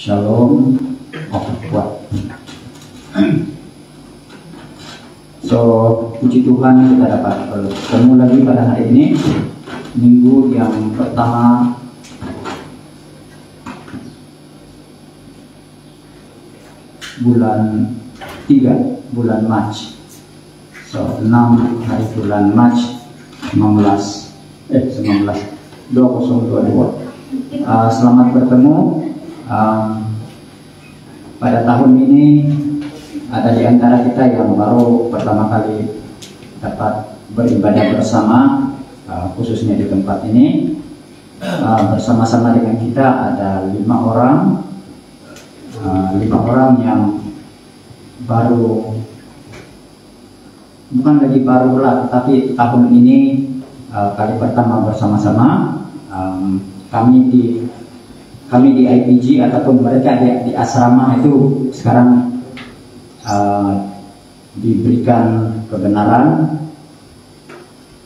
Shalom. Oh, kuat. So, puji Tuhan kita dapat bertemu lagi pada hari ini, minggu yang pertama bulan 3, bulan Mac. So, 6 hari bulan Mac 2022. Selamat bertemu. Pada tahun ini ada di antara kita yang baru pertama kali dapat beribadah bersama, khususnya di tempat ini. Bersama-sama dengan kita ada 5 orang, 5 orang yang baru, bukan lagi baru lah, tapi tahun ini kali pertama bersama-sama. Kami di IPG ataupun mereka di asrama itu sekarang diberikan kebenaran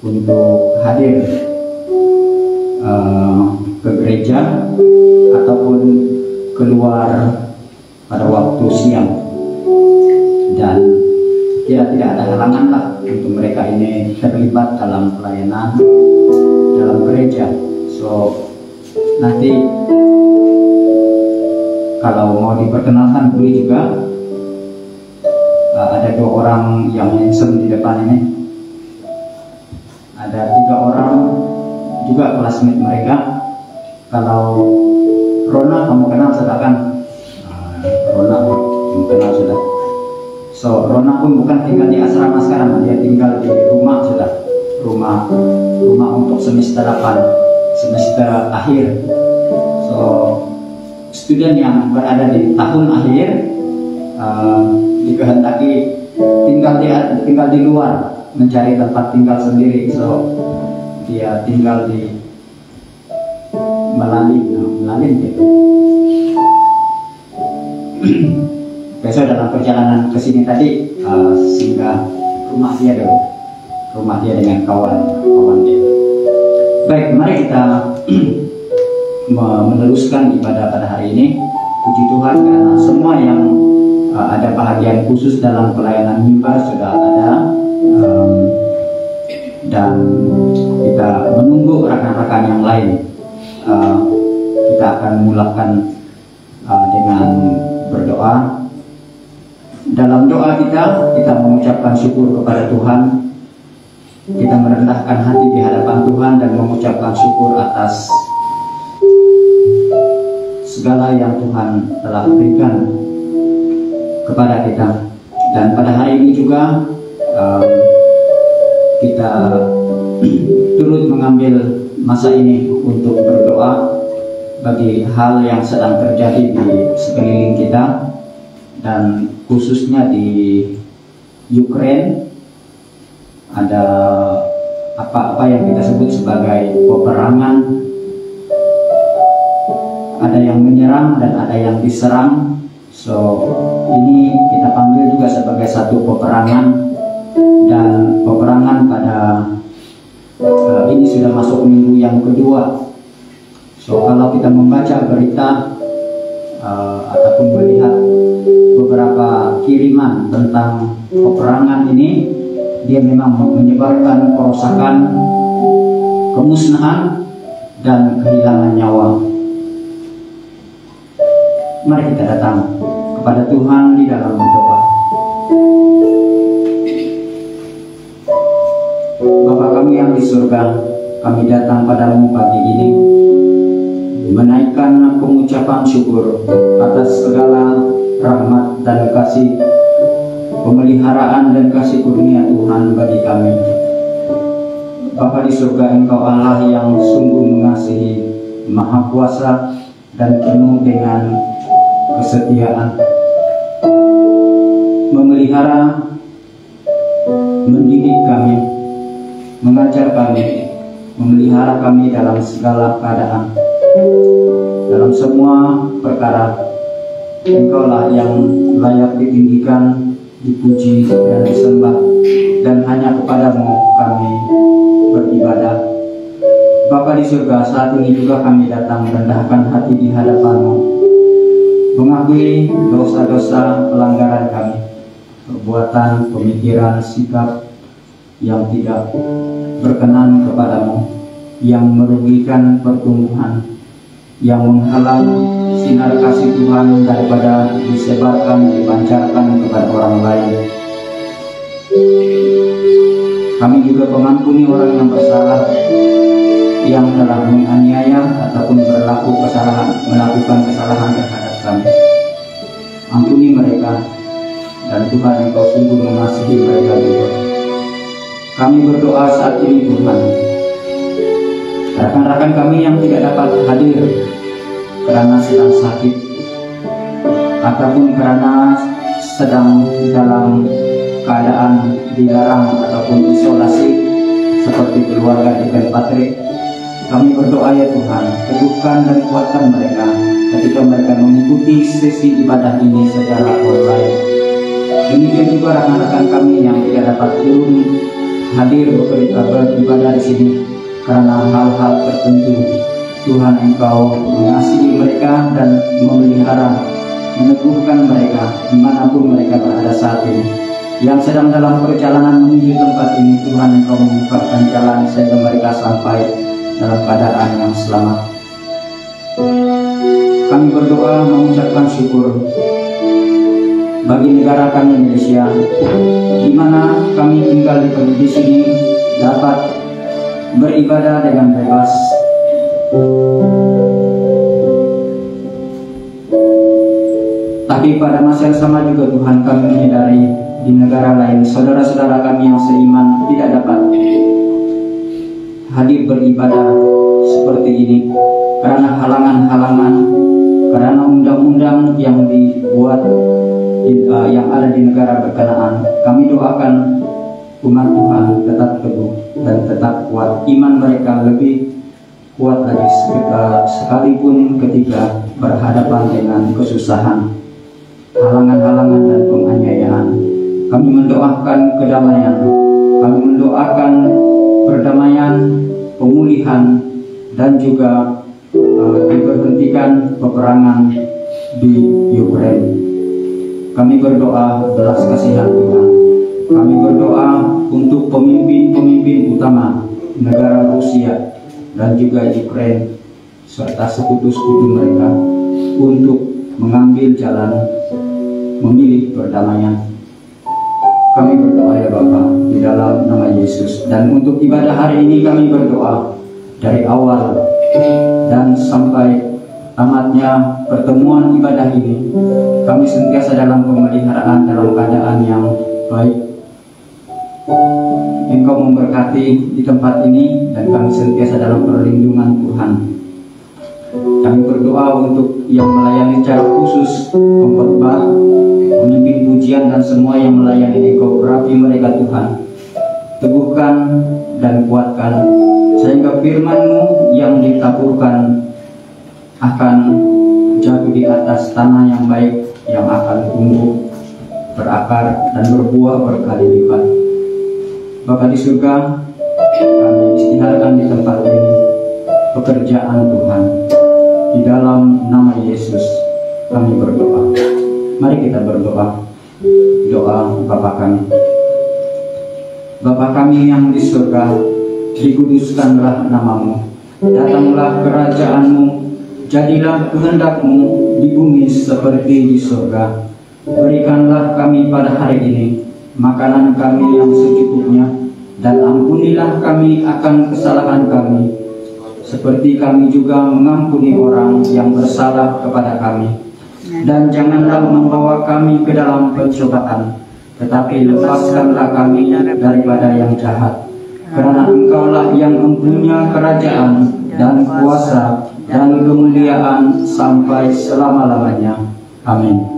untuk hadir ke gereja ataupun keluar pada waktu siang, dan tidak ada halangan lah untuk mereka ini terlibat dalam pelayanan dalam gereja. So nanti kalau mau diperkenalkan boleh juga. Ada 2 orang yang handsome di depan ini. Ada 3 orang juga classmate mereka. Kalau Rona kamu kenal sudah kan? Rona kamu kenal sudah. So Rona pun bukan tinggal di asrama sekarang, dia tinggal di rumah sudah. Rumah untuk semester 8, semester akhir. So student yang berada di tahun akhir dikehendaki tinggal di luar, mencari tempat tinggal sendiri. So dia tinggal di Melalin gitu. Besok dalam perjalanan ke sini tadi singgah rumah dia dengan kawan dia. Baik, mari kita meneruskan ibadah pada hari ini. Puji Tuhan karena semua yang ada bahagian khusus dalam pelayanan mimbar sudah ada, dan kita menunggu rekan-rekan yang lain. Kita akan memulakan dengan berdoa. Dalam doa kita mengucapkan syukur kepada Tuhan. Kita merendahkan hati di hadapan Tuhan dan mengucapkan syukur atas segala yang Tuhan telah berikan kepada kita. Dan pada hari ini juga kita turut mengambil masa ini untuk berdoa bagi hal yang sedang terjadi di sekeliling kita, dan khususnya di Ukraina. Ada apa yang kita sebut sebagai peperangan. Ada yang menyerang dan ada yang diserang. So ini kita panggil juga sebagai satu peperangan, dan peperangan pada ini sudah masuk minggu yang kedua. So kalau kita membaca berita ataupun melihat beberapa kiriman tentang peperangan ini, dia memang menyebabkan kerusakan, kemusnahan, dan kehilangan nyawa. Mari kita datang kepada Tuhan di dalam doa. Bapa kami yang di surga, kami datang padamu pagi ini, menaikkan pengucapan syukur atas segala rahmat dan kasih, pemeliharaan dan kasih kurnia Tuhan bagi kami. Bapa di surga, Engkau Allah yang sungguh mengasihi, maha kuasa, dan penuh dengan kesetiaan, memelihara, mendidik kami, mengajar kami, memelihara kami dalam segala keadaan, dalam semua perkara. Engkaulah yang layak ditinggikan, dipuji, dan disembah, dan hanya kepadamu kami beribadah. Bapa di surga, saat ini juga kami datang merendahkan hati di hadapan-Mu. mengakui dosa-dosa pelanggaran kami, perbuatan, pemikiran, sikap yang tidak berkenan kepadamu, yang merugikan pertumbuhan, yang menghalang sinar kasih Tuhan daripada disebarkan, dipancarkan kepada orang lain. Kami juga mengampuni orang yang bersalah, yang telah menganiaya ataupun melakukan kesalahan terhadap kami. Ampuni mereka, dan Tuhan Engkau sungguh mengasihi mereka juga. Kami berdoa saat ini Tuhan, rekan-rekan kami yang tidak dapat hadir karena sedang sakit ataupun karena sedang dalam keadaan dilarang ataupun isolasi seperti keluarga Dekan Patrick, kami berdoa ya Tuhan, teguhkan dan kuatkan mereka ketika mereka mengikuti sesi ibadah ini secara online. Demikian juga rekan-rekan kami yang tidak dapat turun hadir beribadah di sini karena hal-hal tertentu. Tuhan Engkau mengasihi mereka dan memelihara, meneguhkan mereka dimanapun mereka berada saat ini. Yang sedang dalam perjalanan menuju tempat ini, Tuhan Engkau membukakan jalan sehingga mereka sampai dalam keadaan yang selamat. Kami berdoa mengucapkan syukur bagi negara kami Indonesia, di mana kami tinggal di sini dapat beribadah dengan bebas. Tapi pada masa yang sama juga Tuhan, kami menyadari di negara lain saudara-saudara kami yang seiman tidak dapat hadir beribadah seperti ini karena halangan-halangan, karena undang-undang yang dibuat yang ada di negara berkenaan. Kami doakan umat Tuhan tetap teguh dan tetap kuat, iman mereka lebih kuat lagi sekalipun ketika berhadapan dengan kesusahan, halangan-halangan dan penganiayaan. Kami mendoakan kedamaian, kami mendoakan perdamaian, pemulihan, dan juga diberhentikan peperangan di Ukraina. Kami berdoa belas kasihan Tuhan. Kami berdoa untuk pemimpin-pemimpin utama negara Rusia dan juga Ukraina serta sekutu-sekutu mereka untuk mengambil jalan memilih perdamaian. Kami berdoa ya Bapa di dalam nama Yesus. Dan untuk ibadah hari ini kami berdoa dari awal dan sampai tamatnya pertemuan ibadah ini, kami sentiasa dalam pemeliharaan, dalam keadaan yang baik. Engkau memberkati di tempat ini dan kami sentiasa dalam perlindungan Tuhan. Kami berdoa untuk yang melayani secara khusus pengkhotbah, pemimpin pujian dan semua yang melayani Engkau, berapi mereka Tuhan. Teguhkan dan kuatkan sehingga firman-Mu yang ditaburkan akan jatuh di atas tanah yang baik, yang akan tumbuh, berakar dan berbuah berkali lipat. Bapa di surga, kami istiharkan di tempat ini pekerjaan Tuhan. Di dalam nama Yesus kami berdoa. Mari kita berdoa. Doa Bapa kami. Bapa kami yang di surga, dikuduskanlah nama-Mu. Datanglah kerajaan-Mu. Jadilah kehendak-Mu di bumi seperti di surga. Berikanlah kami pada hari ini makanan kami yang secukupnya, dan ampunilah kami akan kesalahan kami, seperti kami juga mengampuni orang yang bersalah kepada kami. Dan janganlah membawa kami ke dalam pencobaan, tetapi lepaskanlah kami daripada yang jahat. Karena Engkaulah yang mempunyai kerajaan dan kuasa dan kemuliaan sampai selama-lamanya. Amin.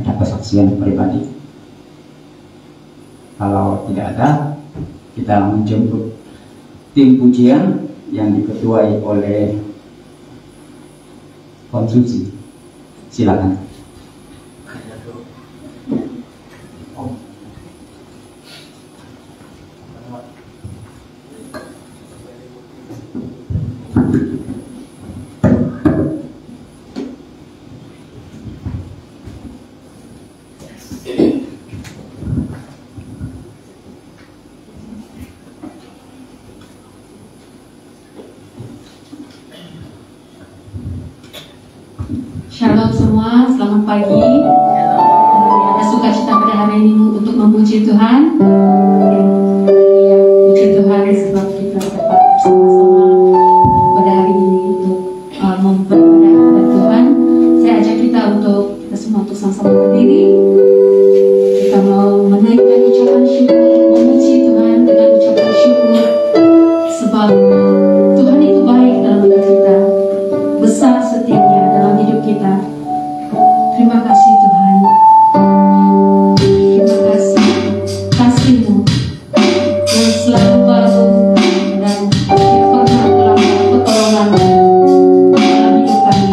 Ada kesaksian pribadi? Kalau tidak ada, kita menjemput tim pujian yang diketuai oleh Om Suci. Silakan. pagi. Ada sukacita pada hari ini untuk memuji Tuhan. Ya, puji Tuhan sebab kita dapat bersama-sama pada hari ini untuk beribadah kepada Tuhan. Saya ajak kita semua untuk sama-sama berdiri. Kita mau menaikkan ucapan syukur, memuji Tuhan dengan ucapan syukur sebab Tuhan itu baik dalam hidup kita, besar setianya dalam hidup kita. Terima kasih Tuhan. Terima kasih kasih-Mu yang selalu baru dan tidak pernah terlambat pertolongan-Mu dalam hidup kami.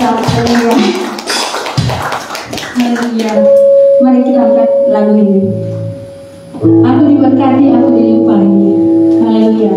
kita. Haleluya. Haleluya. Mari kita angkat lagu ini. Aku diberkati, aku dilimpahi. Haleluya.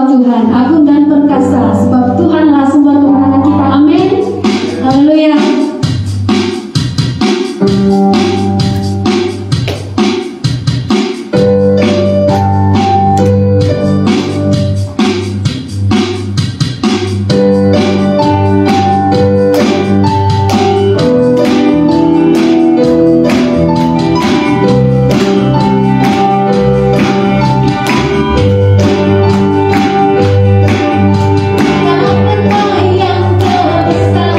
Tuhan, agung dan perkasa, sebab Tuhanlah sumber kemenangan kita. Amin. Haleluya. Yang terbesar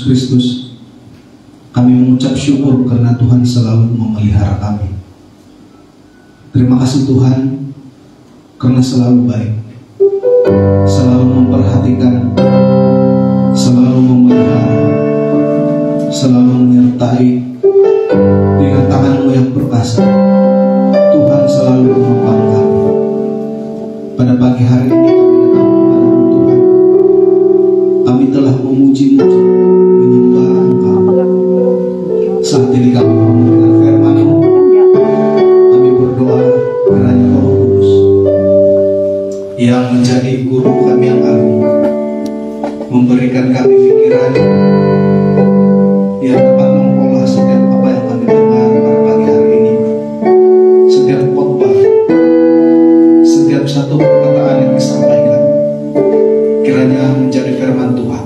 Yesus Kristus, kami mengucap syukur karena Tuhan selalu memelihara kami. Terima kasih Tuhan karena selalu baik, selalu memperhatikan, selalu memelihara, selalu menyertai dengan tangan-Mu yang perkasa. Tuhan selalu menopang kami. Pada pagi hari ini kami datang kepada Tuhan. Kami telah memuji-Mu, menyembah Engkau. Saat ini kami mendengar firman-Mu. Kami berdoa kiranya Roh Kudus yang menjadi guru kami yang agung memberikan kami pikiran yang dapat mengolah setiap apa yang kami dengar pada pagi hari ini. Setiap khotbah, setiap satu perkataan yang disampaikan, kiranya menjadi firman Tuhan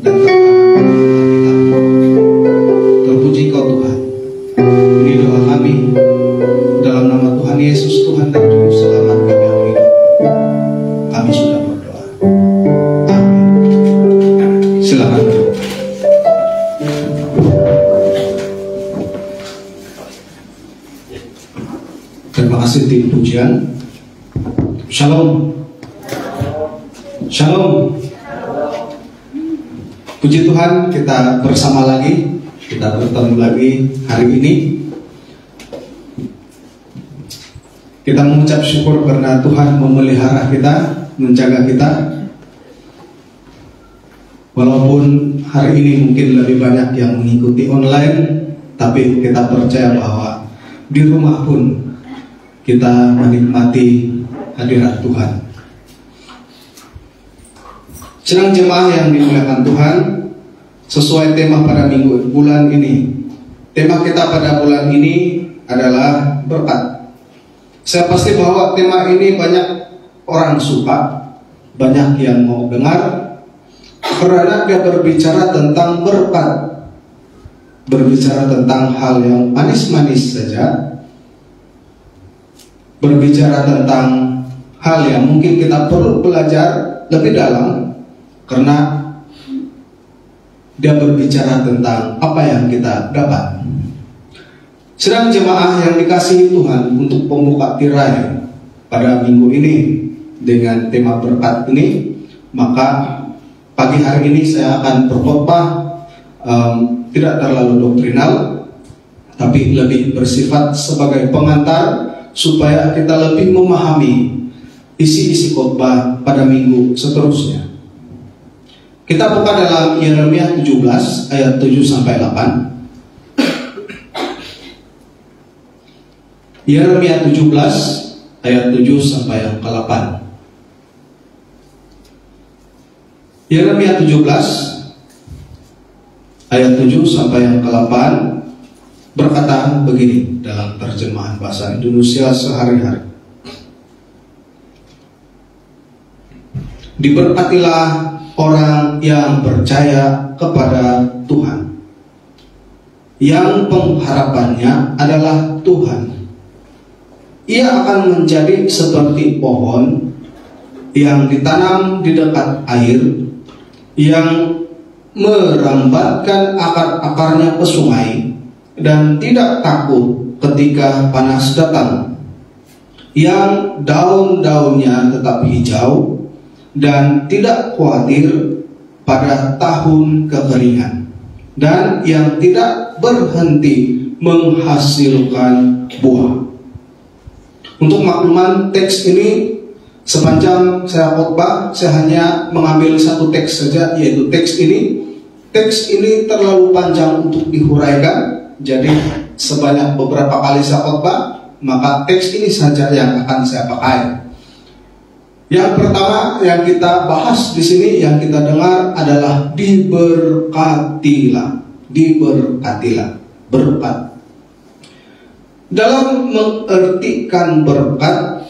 dan tertanam dalam hati kami. Terpuji Kau Tuhan. Ini doa kami dalam nama Tuhan Yesus, Tuhan dan Juru Selamat kami yang hidup. Kami sudah berdoa. Amin. Silakan. Terima kasih tim pujian. Shalom. Shalom. Puji Tuhan, kita bersama lagi. Kita bertemu lagi hari ini. Kita mengucap syukur karena Tuhan memelihara kita, menjaga kita. Walaupun hari ini mungkin lebih banyak yang mengikuti online, tapi kita percaya bahwa di rumah pun kita menikmati hadirat Tuhan. Sidang jemaah yang dimuliakan Tuhan, sesuai tema pada bulan ini. Tema kita pada bulan ini adalah berkat. Saya pasti bahwa tema ini banyak orang suka, banyak yang mau dengar, karena dia berbicara tentang berkat, berbicara tentang hal yang manis-manis saja, berbicara tentang hal yang mungkin kita perlu belajar lebih dalam, karena dia berbicara tentang apa yang kita dapat. Sedang jemaah yang dikasihi Tuhan, untuk pembuka tirai pada minggu ini dengan tema berkat ini, maka pagi hari ini saya akan berkhotbah tidak terlalu doktrinal, tapi lebih bersifat sebagai pengantar supaya kita lebih memahami isi-isi khotbah pada minggu seterusnya. Kita buka dalam Yeremia 17 ayat 7 sampai 8. Yeremia 17 ayat 7 sampai yang ke-8. Yeremia 17 ayat 7 sampai yang ke-8 berkata begini dalam terjemahan bahasa Indonesia sehari-hari. Diberkatilah orang yang percaya kepada Tuhan, yang pengharapannya adalah Tuhan. Ia akan menjadi seperti pohon yang ditanam di dekat air, yang merambatkan akar-akarnya ke sungai dan tidak takut ketika panas datang, yang daun-daunnya tetap hijau dan tidak khawatir pada tahun kekeringan, dan yang tidak berhenti menghasilkan buah. Untuk makluman teks ini, sepanjang saya khotbah, saya hanya mengambil satu teks saja, yaitu teks ini. Teks ini terlalu panjang untuk dihuraikan, jadi sebanyak beberapa kali saya khotbah, maka teks ini saja yang akan saya pakai. Yang pertama yang kita bahas di sini, yang kita dengar adalah diberkatilah, diberkatilah, berkat. Dalam mengartikan berkat,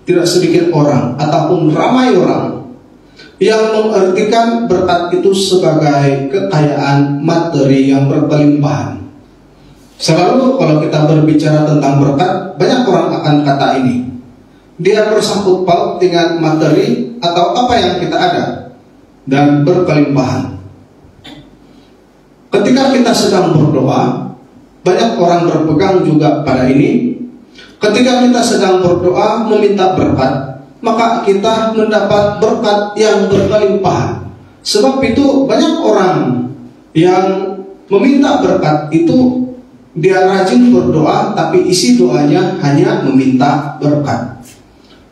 tidak sedikit orang ataupun ramai orang yang mengartikan berkat itu sebagai kekayaan materi yang berkelimpahan. Selalu kalau kita berbicara tentang berkat, banyak orang akan kata ini. Dia bersangkut paut dengan materi atau apa yang kita ada dan berkelimpahan. ketika kita sedang berdoa, banyak orang berpegang juga pada ini. Ketika kita sedang berdoa meminta berkat, maka kita mendapat berkat yang berkelimpahan. Sebab itu banyak orang yang meminta berkat itu dia rajin berdoa, tapi isi doanya hanya meminta berkat.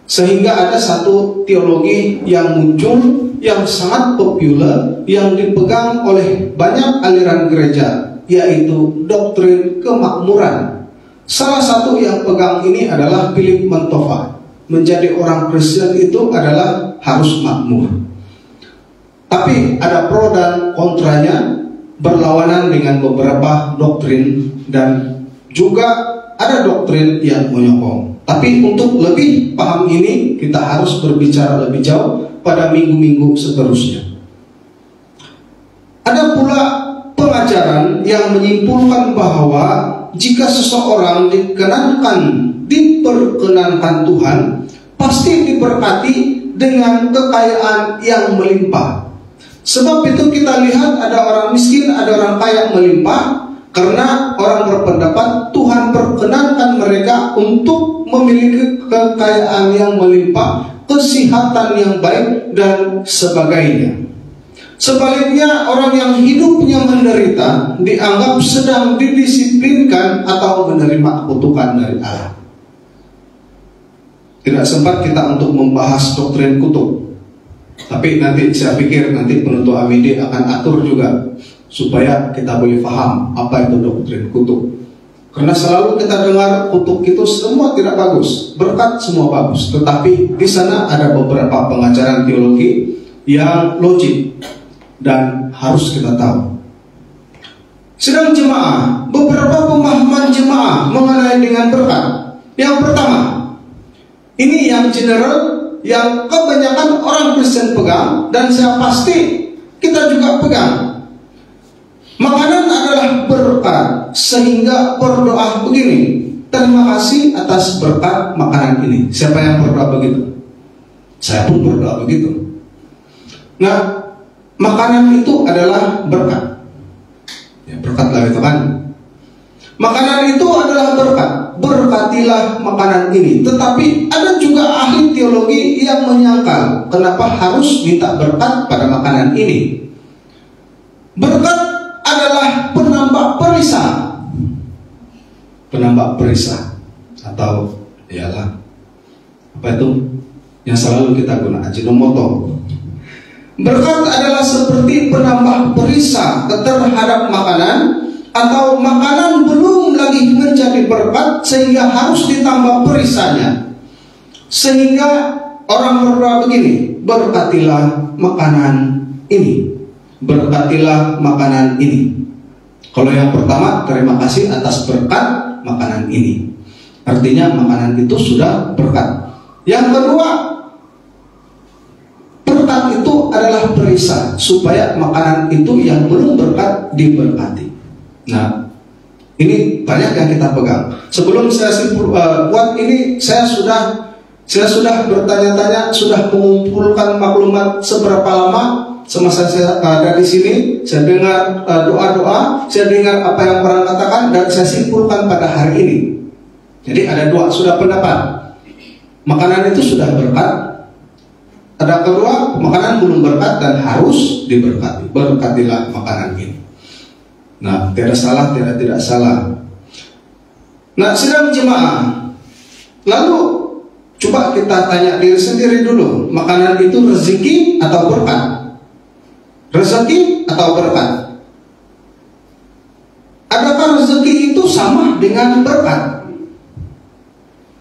Sehingga ada satu teologi yang muncul yang sangat populer yang dipegang oleh banyak aliran gereja, yaitu doktrin kemakmuran. Salah satu yang pegang ini adalah Philip Montova. Menjadi orang Kristen itu adalah harus makmur. Tapi ada pro dan kontranya, berlawanan dengan beberapa doktrin, dan juga ada doktrin yang menyokong. Tapi untuk lebih paham ini, kita harus berbicara lebih jauh pada minggu-minggu seterusnya. Ada pula pengajaran yang menyimpulkan bahwa jika seseorang diperkenankan Tuhan, pasti diberkati dengan kekayaan yang melimpah. Sebab itu kita lihat ada orang miskin, ada orang kaya melimpah, karena orang berpendapat Tuhan perkenankan mereka untuk memiliki kekayaan yang melimpah, kesehatan yang baik, dan sebagainya. Sebaliknya, orang yang hidupnya menderita dianggap sedang didisiplinkan atau menerima kutukan dari Allah. Tidak sempat kita untuk membahas doktrin kutuk, tapi nanti saya pikir nanti penuntut AMD akan atur juga supaya kita boleh paham apa itu doktrin kutuk. Karena selalu kita dengar kutuk itu semua tidak bagus, berkat semua bagus, tetapi di sana ada beberapa pengajaran teologi yang logik dan harus kita tahu. Sedang jemaah, beberapa pemahaman jemaah mengenai dengan berkat. Yang pertama, ini yang general, yang kebanyakan orang Kristen pegang, dan saya pasti kita juga pegang. Makanan adalah berkat, sehingga berdoa begini, terima kasih atas berkat makanan ini. Siapa yang berdoa begitu? Saya pun berdoa begitu. Nah, makanan itu adalah berkat. Ya, berkatlah itu kan. Makanan itu adalah berkat. Berkatilah makanan ini. Tetapi ada juga ahli teologi yang menyangkal, kenapa harus minta berkat pada makanan ini? Berkat adalah penambah perisai. Penambah perisai atau ialah apa itu yang selalu kita guna, Ajinomoto. Berkat adalah seperti penambah perisai terhadap makanan, atau makanan belum lagi menjadi berkat sehingga harus ditambah perisainya. Sehingga orang berdoa begini, berkatilah makanan ini, berkatilah makanan ini. Kalau yang pertama, terima kasih atas berkat makanan ini, artinya makanan itu sudah berkat. Yang kedua, berkat itu adalah perisai supaya makanan itu yang belum berkat diberkati. Nah, ini banyak yang kita pegang. Sebelum saya buat ini, saya sudah bertanya-tanya, sudah mengumpulkan maklumat seberapa lama. Semasa saya ada di sini, saya dengar doa-doa, saya dengar apa yang orang katakan, dan saya simpulkan pada hari ini. Jadi ada dua sudah pendapat. Makanan itu sudah berkat. Ada kedua, makanan belum berkat dan harus diberkati. Berkatilah makanan ini. Nah, tidak salah, tidak salah. Nah, sedang jemaah, lalu coba kita tanya diri sendiri dulu, makanan itu rezeki atau berkat? Rezeki atau berkat? Adakah rezeki itu sama dengan berkat?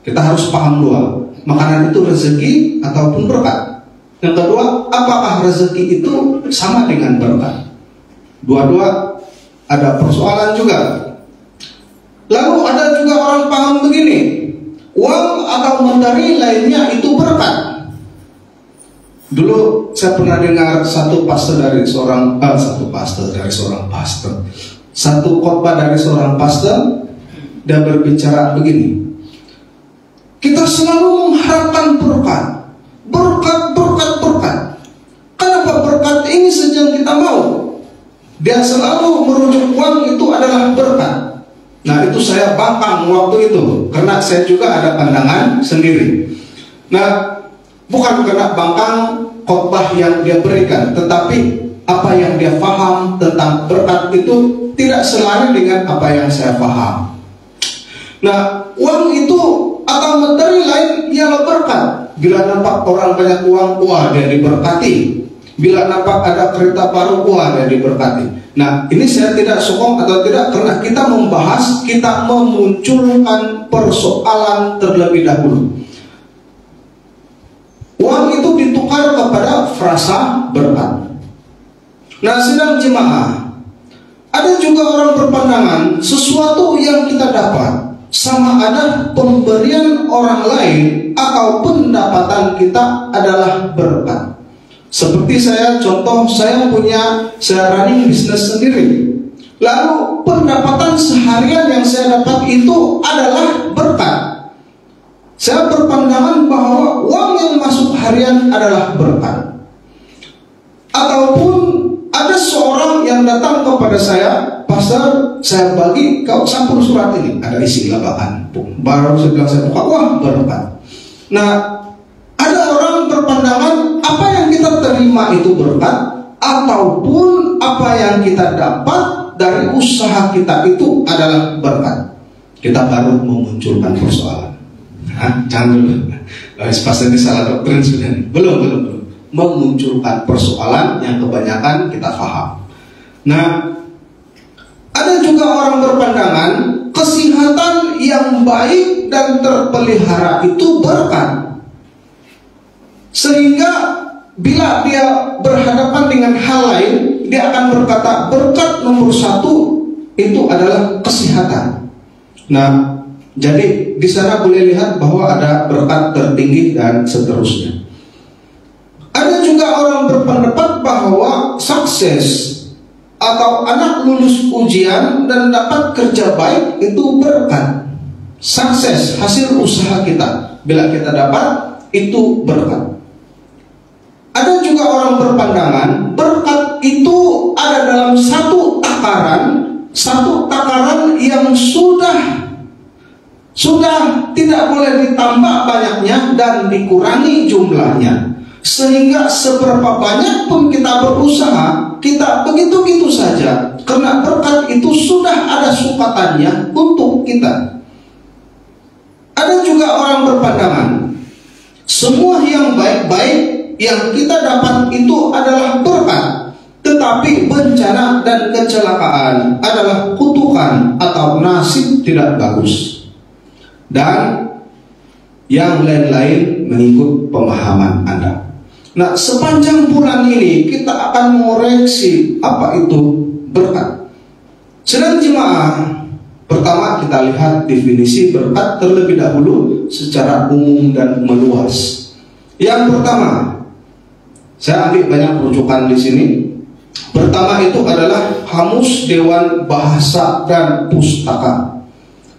Kita harus paham dua, makanan itu rezeki ataupun berkat. Yang kedua, apakah rezeki itu sama dengan berkat? Dua-dua ada persoalan juga. Lalu ada juga orang paham begini, uang atau materi lainnya itu berkat. Dulu saya pernah dengar satu khotbah dari seorang pastor. Dia berbicara begini, kita selalu mengharapkan berkat. Kenapa berkat ini saja yang kita mau? Dia selalu merujuk uang itu adalah berkat. Nah, itu saya bangkang waktu itu karena saya juga ada pandangan sendiri. Nah, bukan karena bangkang khotbah yang dia berikan, tetapi apa yang dia paham tentang berkat itu tidak selaras dengan apa yang saya paham. Nah, uang itu atau materi lain ialah berkat. Bila nampak orang banyak uang, wah dia diberkati. Bila nampak ada kereta baru, wah dia diberkati. Nah, ini saya tidak sokong atau tidak karena kita membahas, kita memunculkan persoalan terlebih dahulu. Uang itu ditukar kepada frasa berkat. Nah, sedang jemaah, ada juga orang berpandangan sesuatu yang kita dapat sama ada pemberian orang lain atau pendapatan kita adalah berkat. Seperti saya running bisnis sendiri. Lalu pendapatan seharian yang saya dapat itu adalah berkat. Saya berpandangan bahwa uang yang masuk harian adalah berkat. Ataupun ada seorang yang datang kepada saya, pastor, saya bagi kau 10 surat ini, ada isi labakan. Baru saya bilang saya buka, wah berkat. Nah, ada orang berpandangan apa yang kita terima itu berkat, ataupun apa yang kita dapat dari usaha kita itu adalah berkat. Kita baru memunculkan persoalan. Jangan dulu, pastor ini salah doktrin sudah. Belum. Memunculkan persoalan yang kebanyakan kita paham. Nah, ada juga orang berpandangan kesehatan yang baik dan terpelihara itu berkat. Sehingga bila dia berhadapan dengan hal lain, dia akan berkata berkat nomor 1 itu adalah kesehatan. Nah, jadi di sana boleh lihat bahwa ada berkat tertinggi dan seterusnya. Ada juga orang berpendapat bahwa sukses atau anak lulus ujian dan dapat kerja baik itu berkat. Sukses hasil usaha kita, bila kita dapat itu berkat. Ada juga orang berpandangan berkat itu ada dalam satu takaran yang sudah tidak boleh ditambah banyaknya dan dikurangi jumlahnya. Sehingga seberapa banyak pun kita berusaha, kita begitu-gitu saja. Karena berkat itu sudah ada sukatannya untuk kita. Ada juga orang berpandangan semua yang baik-baik yang kita dapat itu adalah berkat, tetapi bencana dan kecelakaan adalah kutukan atau nasib tidak bagus. Dan yang lain-lain mengikut pemahaman Anda. Nah, sepanjang bulan ini kita akan mengoreksi apa itu berkat. Sedang jemaah, pertama kita lihat definisi berkat terlebih dahulu secara umum dan meluas. Yang pertama, saya ambil banyak rujukan di sini. Pertama itu adalah Kamus Dewan Bahasa dan Pustaka.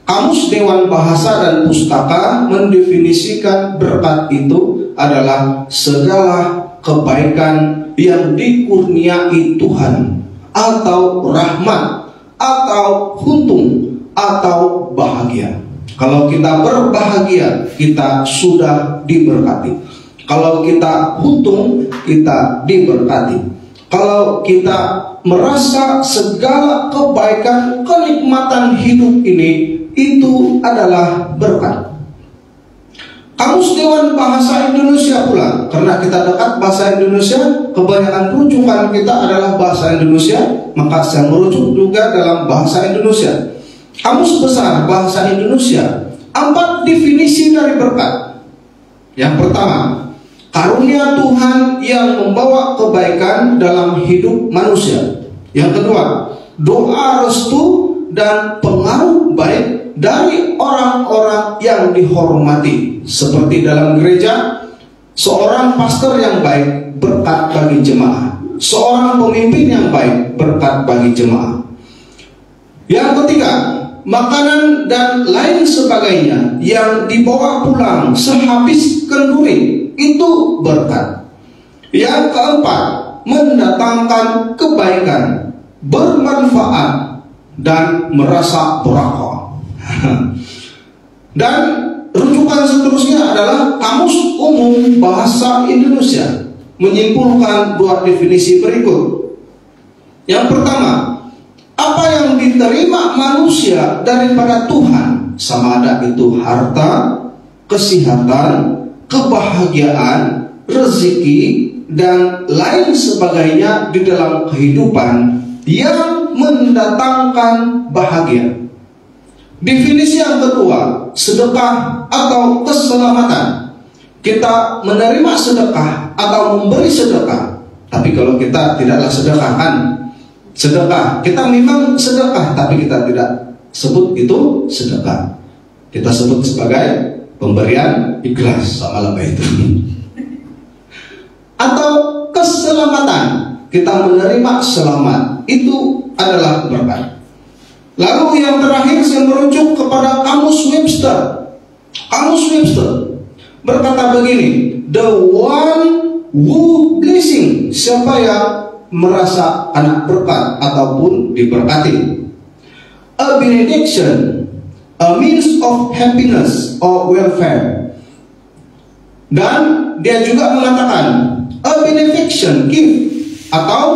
Kamus Dewan Bahasa dan Pustaka mendefinisikan berkat itu adalah segala kebaikan yang dikurniai Tuhan, atau rahmat, atau untung, atau bahagia. Kalau kita berbahagia, kita sudah diberkati. Kalau kita untung, kita diberkati. Kalau kita merasa segala kebaikan, kenikmatan hidup ini itu adalah berkat. Kamus Dewan Bahasa Indonesia pula, karena kita dekat bahasa Indonesia, kebanyakan rujukan kita adalah bahasa Indonesia, maka saya merujuk juga dalam bahasa Indonesia. Kamus Besar Bahasa Indonesia, 4 definisi dari berkat. Yang pertama, karunia Tuhan yang membawa kebaikan dalam hidup manusia. Yang kedua, doa restu dan pengaruh baik dari orang-orang yang dihormati. Seperti dalam gereja, seorang pastor yang baik berkat bagi jemaah, seorang pemimpin yang baik berkat bagi jemaah. Yang ketiga, makanan dan lain sebagainya yang dibawa pulang sehabis kenduri itu berkat. Yang keempat, mendatangkan kebaikan. bermanfaat, dan merasa berakal. Dan rujukan seterusnya adalah Kamus Umum Bahasa Indonesia menyimpulkan dua definisi berikut. Yang pertama, apa yang diterima manusia daripada Tuhan, sama ada itu harta, kesehatan, kebahagiaan, rezeki, dan lain sebagainya di dalam kehidupan yang mendatangkan bahagia. Definisi yang kedua, sedekah atau keselamatan. Kita menerima sedekah atau memberi sedekah. Tapi kalau kita tidaklah sedekahkan, sedekah, kita memang sedekah, tapi kita tidak sebut itu sedekah. Kita sebut sebagai pemberian ikhlas, sama lebih itu. Atau keselamatan, kita menerima selamat, itu adalah berkat. Lalu yang terakhir saya merujuk kepada Kamus Webster. Kamus Webster berkata begini, the one who blessing, siapa yang merasa anak berkat ataupun diberkati. A benediction, a means of happiness or welfare. Dan dia juga mengatakan a benefaction, gift, atau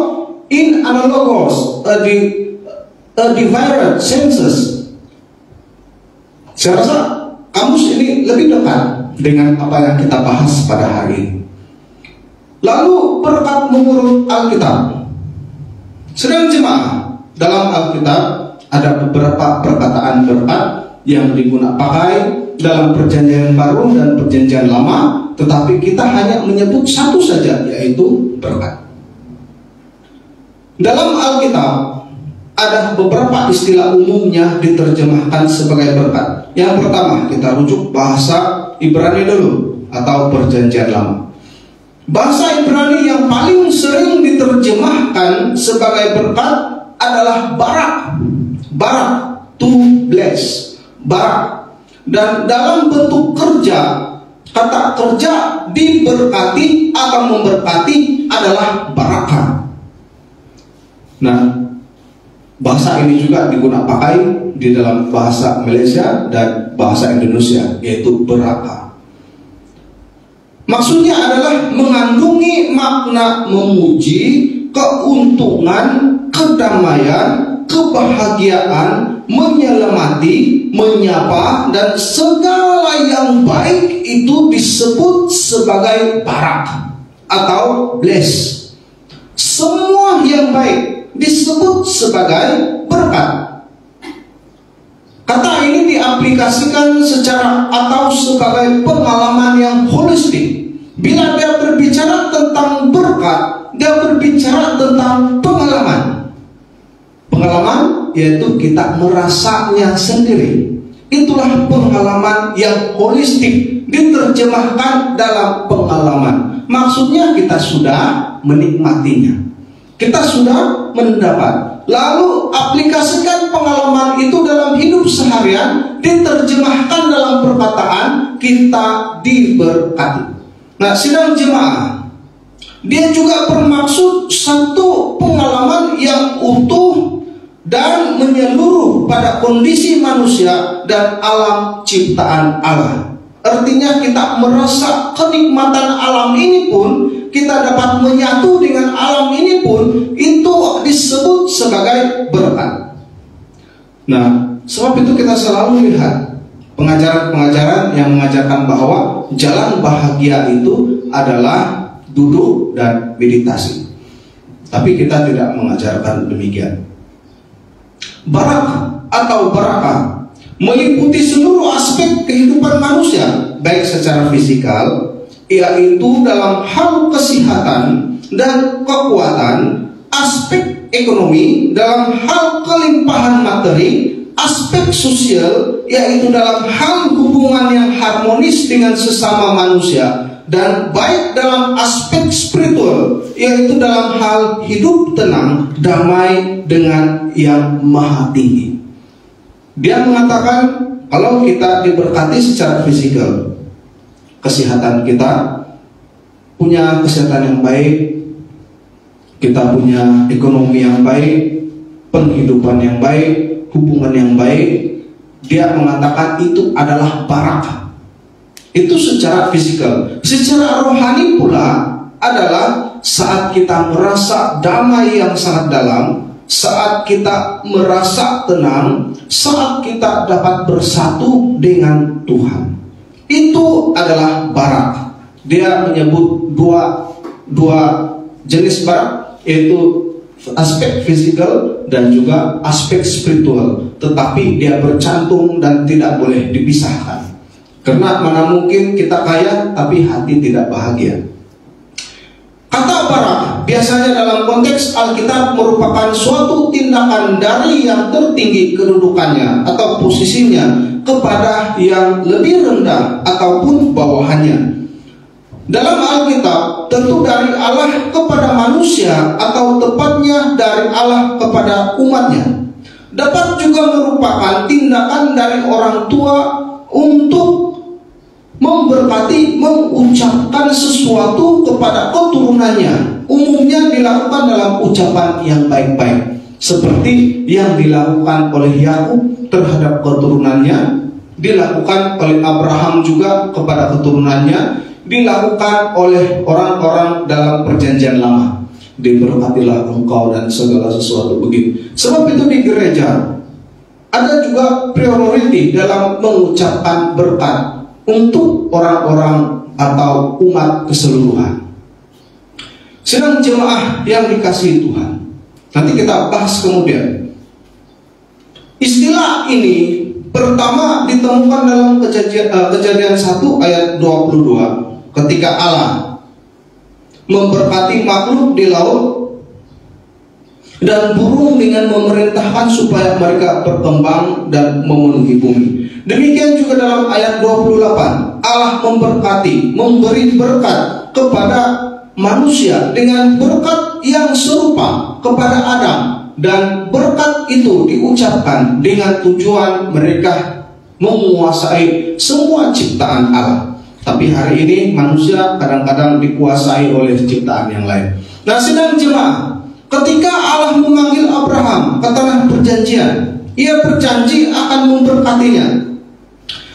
in analogous, a divided senses. Saya rasa kamus ini lebih dekat dengan apa yang kita bahas pada hari ini. Lalu berkat menurut Alkitab. Sedang jemaah, dalam Alkitab ada beberapa perkataan berkat yang digunakan pakai dalam perjanjian baru dan perjanjian lama, tetapi kita hanya menyebut satu saja, yaitu berkat. Dalam Alkitab ada beberapa istilah umumnya diterjemahkan sebagai berkat. Yang pertama, kita rujuk bahasa Ibrani dulu atau perjanjian lama. Bahasa Ibrani yang paling sering diterjemahkan sebagai berkat adalah barak. Barak, to bless, barak. Dan dalam bentuk kerja, kata kerja diberkati atau memberkati adalah barakah. Nah, bahasa ini juga digunakan pakai di dalam bahasa Malaysia dan bahasa Indonesia, yaitu berakah. Maksudnya adalah mengandungi makna memuji, keuntungan, kedamaian, kebahagiaan, menyelamati, menyapa, dan segala yang baik itu disebut sebagai barak atau bless. Semua yang baik disebut sebagai berkat. Kata ini diaplikasikan secara atau sebagai pengalaman yang holistik. Bila dia berbicara tentang berkat, dia berbicara tentang pengalaman. Pengalaman yaitu kita merasanya sendiri. Itulah pengalaman yang holistik, diterjemahkan dalam pengalaman. Maksudnya kita sudah menikmatinya, kita sudah mendapat. Lalu aplikasikan pengalaman itu dalam hidup seharian, diterjemahkan dalam perkataan kita diberkati. Nah, sidang jemaah, dia juga bermaksud satu pengalaman yang utuh dan menyeluruh pada kondisi manusia dan alam ciptaan Allah. Artinya kita merasa kenikmatan alam ini pun, kita dapat menyatu dengan alam ini pun, itu disebut sebagai berkat. Nah, sebab itu kita selalu lihat pengajaran-pengajaran yang mengajarkan bahwa jalan bahagia itu adalah duduk dan meditasi. Tapi kita tidak mengajarkan demikian. Barak atau barakah meliputi seluruh aspek kehidupan manusia, baik secara fisikal, yaitu dalam hal kesehatan dan kekuatan, aspek ekonomi dalam hal kelimpahan materi, aspek sosial, yaitu dalam hal hubungan yang harmonis dengan sesama manusia, dan baik dalam aspek spiritual, yaitu dalam hal hidup tenang, damai dengan yang maha tinggi. Dia mengatakan kalau kita diberkati secara fisikal, kesehatan kita, punya kesehatan yang baik, kita punya ekonomi yang baik, penghidupan yang baik, hubungan yang baik. Dia mengatakan itu adalah barakah. Itu secara fisikal. Secara rohani pula adalah saat kita merasa damai yang sangat dalam, saat kita merasa tenang, saat kita dapat bersatu dengan Tuhan. Itu adalah barakah. Dia menyebut dua jenis barakah, yaitu aspek fisikal dan juga aspek spiritual. Tetapi dia bercantum dan tidak boleh dipisahkan. Karena mana mungkin kita kaya tapi hati tidak bahagia. Kata barakah biasanya dalam konteks Alkitab merupakan suatu tindakan dari yang tertinggi kedudukannya atau posisinya kepada yang lebih rendah ataupun bawahannya. Dalam Alkitab tentu dari Allah kepada manusia atau tepatnya dari Allah kepada umatnya. Dapat juga merupakan tindakan dari orang tua untuk memberkati, mengucapkan sesuatu kepada keturunannya. Umumnya dilakukan dalam ucapan yang baik-baik, seperti yang dilakukan oleh Yakub terhadap keturunannya, dilakukan oleh Abraham juga kepada keturunannya, dilakukan oleh orang-orang dalam perjanjian lama. Diberkatilah engkau dan segala sesuatu begitu. Sebab itu di gereja ada juga priority dalam mengucapkan berkat untuk orang-orang atau umat keseluruhan. Sedang jemaah yang dikasihi Tuhan, nanti kita bahas kemudian. Istilah ini pertama ditemukan dalam Kejadian 1 ayat 22, ketika Allah memberkati makhluk di laut dan burung dengan memerintahkan supaya mereka berkembang dan memenuhi bumi. Demikian juga dalam ayat 28, Allah memberkati, memberi berkat kepada manusia dengan berkat yang serupa kepada Adam, dan berkat itu diucapkan dengan tujuan mereka menguasai semua ciptaan Allah. Tapi hari ini manusia kadang-kadang dikuasai oleh ciptaan yang lain. Nah, sedang jemaah, ketika Allah memanggil Abraham ke tanah perjanjian, Ia berjanji akan memberkatinya,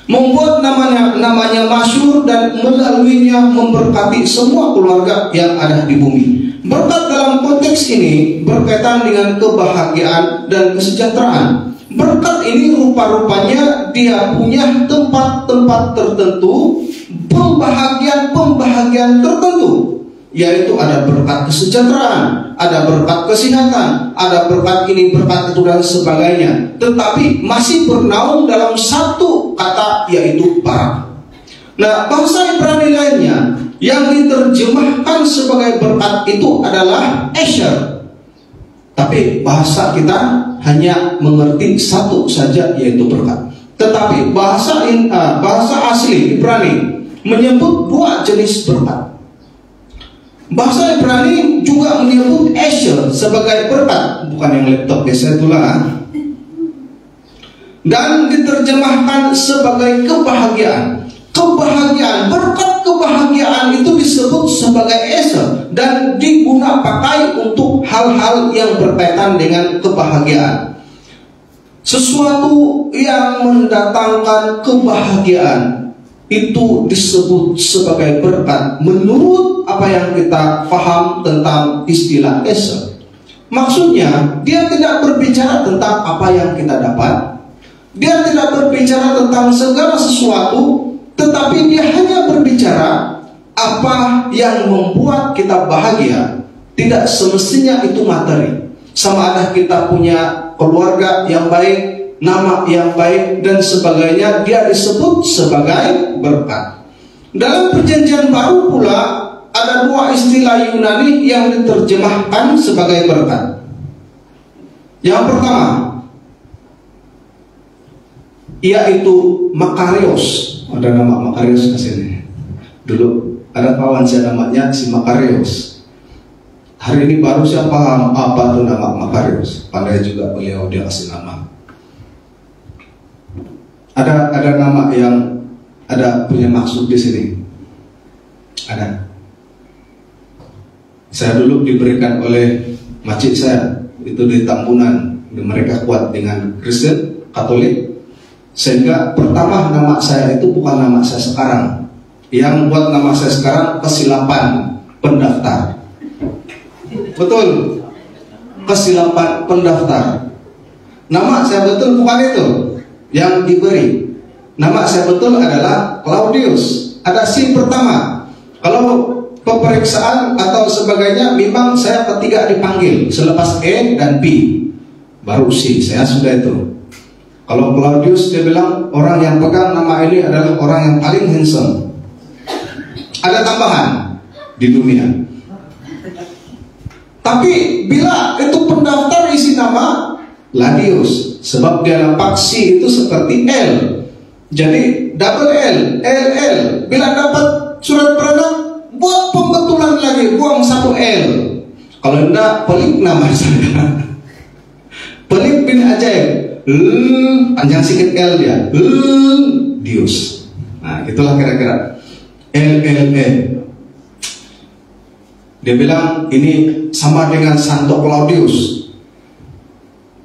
membuat namanya masyhur, dan melaluinya memberkati semua keluarga yang ada di bumi. Berkat dalam konteks ini berkaitan dengan kebahagiaan dan kesejahteraan. Berkat ini rupa-rupanya dia punya tempat-tempat tertentu, pembahagian tertentu, yaitu ada berkat kesejahteraan, ada berkat kesehatan, ada berkat ini, berkat itu, dan sebagainya. Tetapi masih bernaung dalam satu kata, yaitu barakah. Nah, bahasa Ibrani lainnya yang diterjemahkan sebagai berkat itu adalah Asher. Tapi bahasa kita hanya mengerti satu saja, yaitu berkat. Tetapi bahasa asli Ibrani menyebut dua jenis berkat. Bahasa Ibrani juga menyebut Asher sebagai berkat, bukan yang laptop biasa itulah, dan diterjemahkan sebagai kebahagiaan. Berkat kebahagiaan itu disebut sebagai Asher dan digunakan pakai untuk hal-hal yang berkaitan dengan kebahagiaan. Sesuatu yang mendatangkan kebahagiaan itu disebut sebagai berkat menurut apa yang kita paham tentang istilah Asher. Maksudnya, dia tidak berbicara tentang apa yang kita dapat, dia tidak berbicara tentang segala sesuatu, tetapi dia hanya berbicara apa yang membuat kita bahagia. Tidak semestinya itu materi. Sama ada kita punya keluarga yang baik, nama yang baik, dan sebagainya, dia disebut sebagai berkat. Dalam perjanjian baru pula ada dua istilah Yunani yang diterjemahkan sebagai berkat. Yang pertama, yaitu Makarios. Ada nama Makarios di sini. Dulu ada kawan saya namanya si Makarios. Hari ini baru saya paham apa itu nama Makarios. Pandai juga beliau, dia kasih nama. Ada nama yang ada punya maksud di sini. Ada. Saya dulu diberikan oleh makcik saya itu di Tambunan. mereka kuat dengan Kristen, Katolik, sehingga pertama nama saya itu bukan nama saya sekarang. Yang buat nama saya sekarang kesilapan pendaftar. Betul, kesilapan pendaftar. Nama saya betul bukan itu yang diberi. Nama saya betul adalah Claudius. Ada si pertama. Kalau pemeriksaan atau sebagainya, memang saya ketiga dipanggil. Selepas E dan B, baru C. Saya sudah itu. Kalau Claudius, dia bilang orang yang pegang nama ini adalah orang yang paling handsome. Ada tambahan di dunia. Tapi bila itu pendaftar isi nama Ladius, sebab dia nampak C itu seperti L, jadi double L, LL. Bila dapat surat berenang, buat pembetulan lagi, buang satu L. Kalau enggak, pelik nama saya. Pelik bin ajaib, panjang sedikit L dia, Dius. Nah, itulah kira-kira LLE. Dia bilang ini sama dengan Santo Claudius.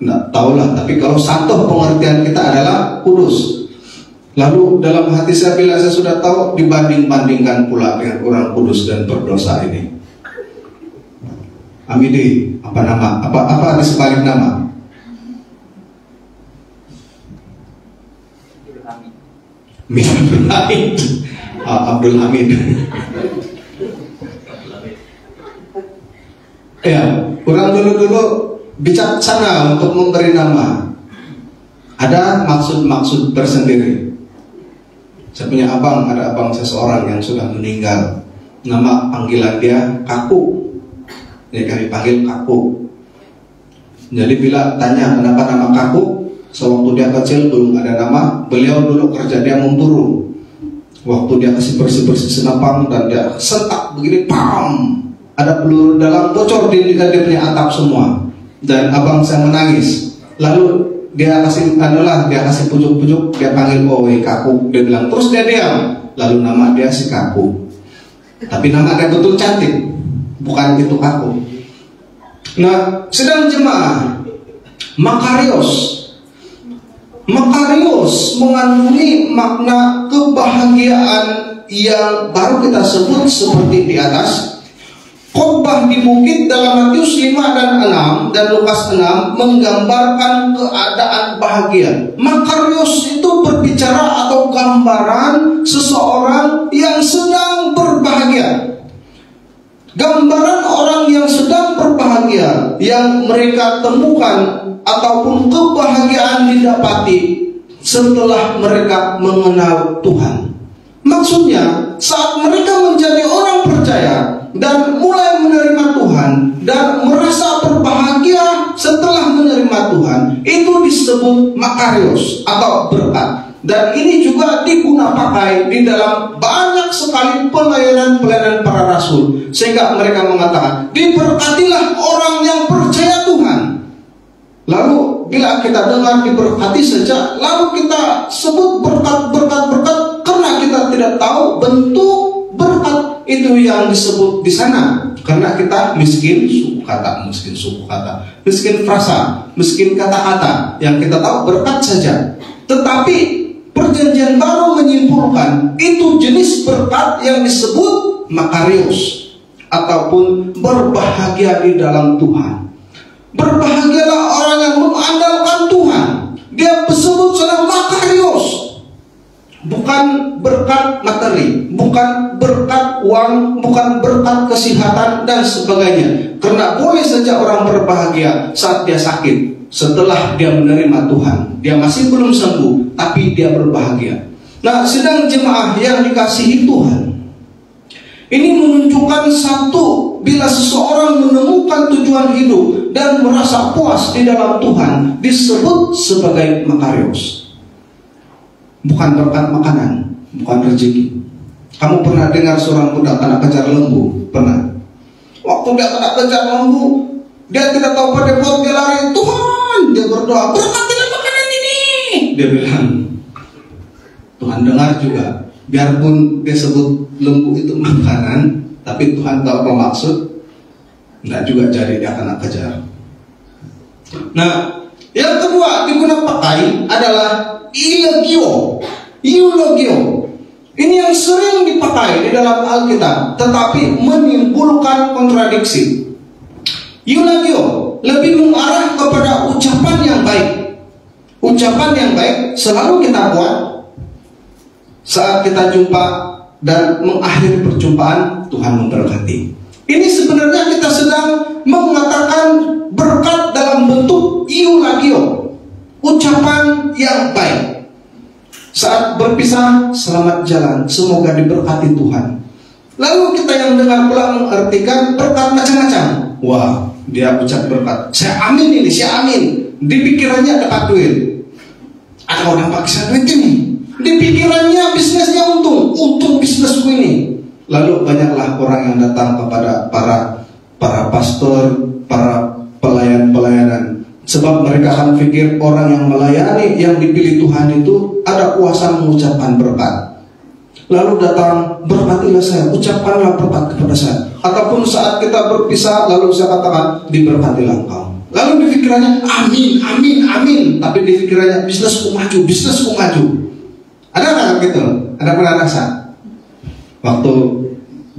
Nggak tahulah, tapi kalau Santo pengertian kita adalah kudus. Lalu dalam hati saya, bila saya sudah tahu, dibanding-bandingkan pula dengan orang kudus dan berdosa ini. Amidi, apa nama? Apa di sebalik nama? Abdul Hamid. Abdul Hamid. Ya, orang dulu bijaksana untuk memberi nama. Ada maksud-maksud tersendiri. Saya punya abang, ada abang seseorang yang sudah meninggal. Nama panggilan dia Kaku. Jadi kami panggil Kaku. Jadi bila tanya kenapa nama Kaku, sewaktu dia kecil belum ada nama. Beliau dulu kerja dia memburu. Waktu dia kasih bersih-bersih senapang dan dia sentak begini, pam, ada peluru dalam, bocor di dia punya atap semua. Dan abang saya menangis. Lalu dia kasih pujuk-pujuk, dia panggil Kaku. Dia bilang, terus dia diam. Lalu nama dia si Kaku. Tapi nama dia betul cantik, bukan itu Kaku. Nah, sedang jemaah Makarios mengandungi makna kebahagiaan yang baru kita sebut seperti di atas. Khotbah di bukit dalam Matius 5 dan 6 dan Lukas 6 menggambarkan keadaan bahagia. Makarios itu berbicara atau gambaran seseorang yang sedang berbahagia. Gambaran orang yang sedang berbahagia, yang mereka temukan ataupun kebahagiaan didapati setelah mereka mengenal Tuhan. Maksudnya, saat mereka menjadi orang percaya dan mulai menerima Tuhan dan merasa berbahagia setelah menerima Tuhan, itu disebut makarios atau berkat. Dan ini juga digunapakai di dalam banyak sekali pelayanan-pelayanan para rasul, sehingga mereka mengatakan, diberkatilah orang yang percaya Tuhan. Lalu bila kita dengar diberkati saja, lalu kita sebut berkat karena kita tidak tahu bentuk berkat itu yang disebut di sana. Karena kita miskin suku kata, miskin frasa, miskin kata-kata. Yang kita tahu berkat saja. Tetapi Perjanjian Baru menyimpulkan itu jenis berkat yang disebut makarios ataupun berbahagia di dalam Tuhan. Berbahagialah orang yang mengandalkan Tuhan. Dia disebut sedang makarios. Bukan berkat materi, bukan berkat uang, bukan berkat kesehatan dan sebagainya. Karena boleh saja orang berbahagia saat dia sakit, setelah dia menerima Tuhan. Dia masih belum sembuh, tapi dia berbahagia. Nah, sedang jemaah yang dikasihi Tuhan, ini menunjukkan satu, bila seseorang menemukan tujuan hidup dan merasa puas di dalam Tuhan, disebut sebagai makarios. Bukan berkat makanan, bukan rezeki. Kamu pernah dengar seorang budak kena kejar lembu? Pernah? Waktu dia kena kejar lembu, dia tidak tahu pada buat dia lari. Tuhan, dia berdoa, berkatilah makanan ini. Dia bilang, Tuhan dengar juga. Biarpun dia sebut lembu itu makanan, tapi Tuhan tahu apa maksud. Enggak juga jadi dia kena kejar. Nah, Yang kedua digunakan pakai adalah eulogio. Eulogio. Ini yang sering dipakai di dalam Alkitab, tetapi menimbulkan kontradiksi. Eulogio lebih mengarah kepada ucapan yang baik. Ucapan yang baik selalu kita buat saat kita jumpa dan mengakhiri perjumpaan. Tuhan memberkati. Ini sebenarnya kita sedang mengatakan berkat dalam bentuk eulogio, ucapan yang baik. Saat berpisah, selamat jalan, semoga diberkati Tuhan. Lalu kita yang dengar pula mengartikan berkat macam-macam. Wah, dia ucap berkat, saya amin ini, saya amin. Di pikirannya dapat duit. Ada orang paksa duit ini. Di pikirannya bisnisnya untung bisnisku ini. Lalu banyaklah orang yang datang kepada para pastor, para pelayanan. Sebab mereka akan pikir orang yang melayani, yang dipilih Tuhan itu ada kuasa mengucapkan berkat. Lalu datang, berkatilah saya, ucapkanlah berkat kepada saya. Ataupun saat kita berpisah, lalu saya katakan, diberkatilah engkau. Lalu di pikirannya, amin, amin, amin. Tapi di pikirannya, bisnisku maju. Ada nggak gitu? Ada pernah rasa? Waktu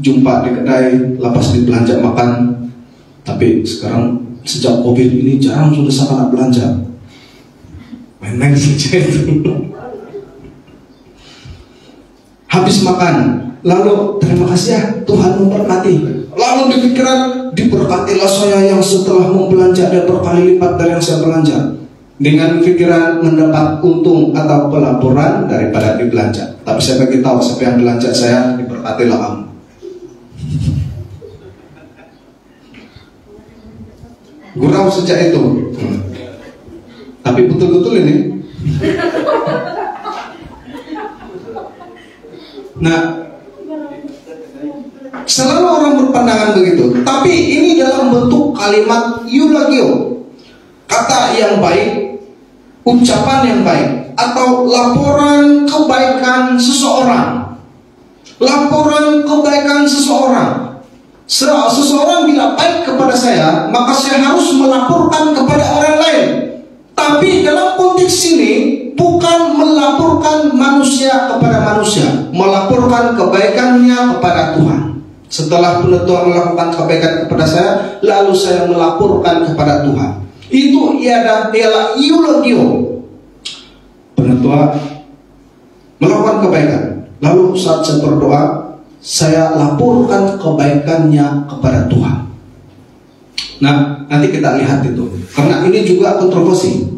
jumpa di kedai, lapas di belanja makan. Tapi sekarang sejak COVID ini jarang sudah saya belanja. Main-main saja itu. Habis makan, lalu terima kasih ya Tuhan memberkati. Lalu di pikiran, diberkatilah saya yang setelah membelanja dan berkali lipat dari yang saya belanja. Dengan pikiran mendapat untung atau pelaporan daripada dibelanja. Tapi saya bagi tahu siapa yang belanja saya, diberkatilah kamu. Gurau sejak itu. Tapi betul-betul ini. Nah, selalu orang berpandangan begitu. Tapi ini dalam bentuk kalimat eulogio, kata yang baik, ucapan yang baik, atau laporan kebaikan seseorang. Laporan kebaikan seseorang. Seseorang bila baik kepada saya, maka saya harus melaporkan kepada orang lain. Tapi dalam konteks ini bukan melaporkan manusia kepada manusia, melaporkan kebaikannya kepada Tuhan. Setelah Tuhan melakukan kebaikan kepada saya, lalu saya melaporkan kepada Tuhan. Itu ialah eulogio. Penetua melakukan kebaikan, lalu saat saya berdoa, saya laporkan kebaikannya kepada Tuhan. Nah, nanti kita lihat itu, karena ini juga kontroversi.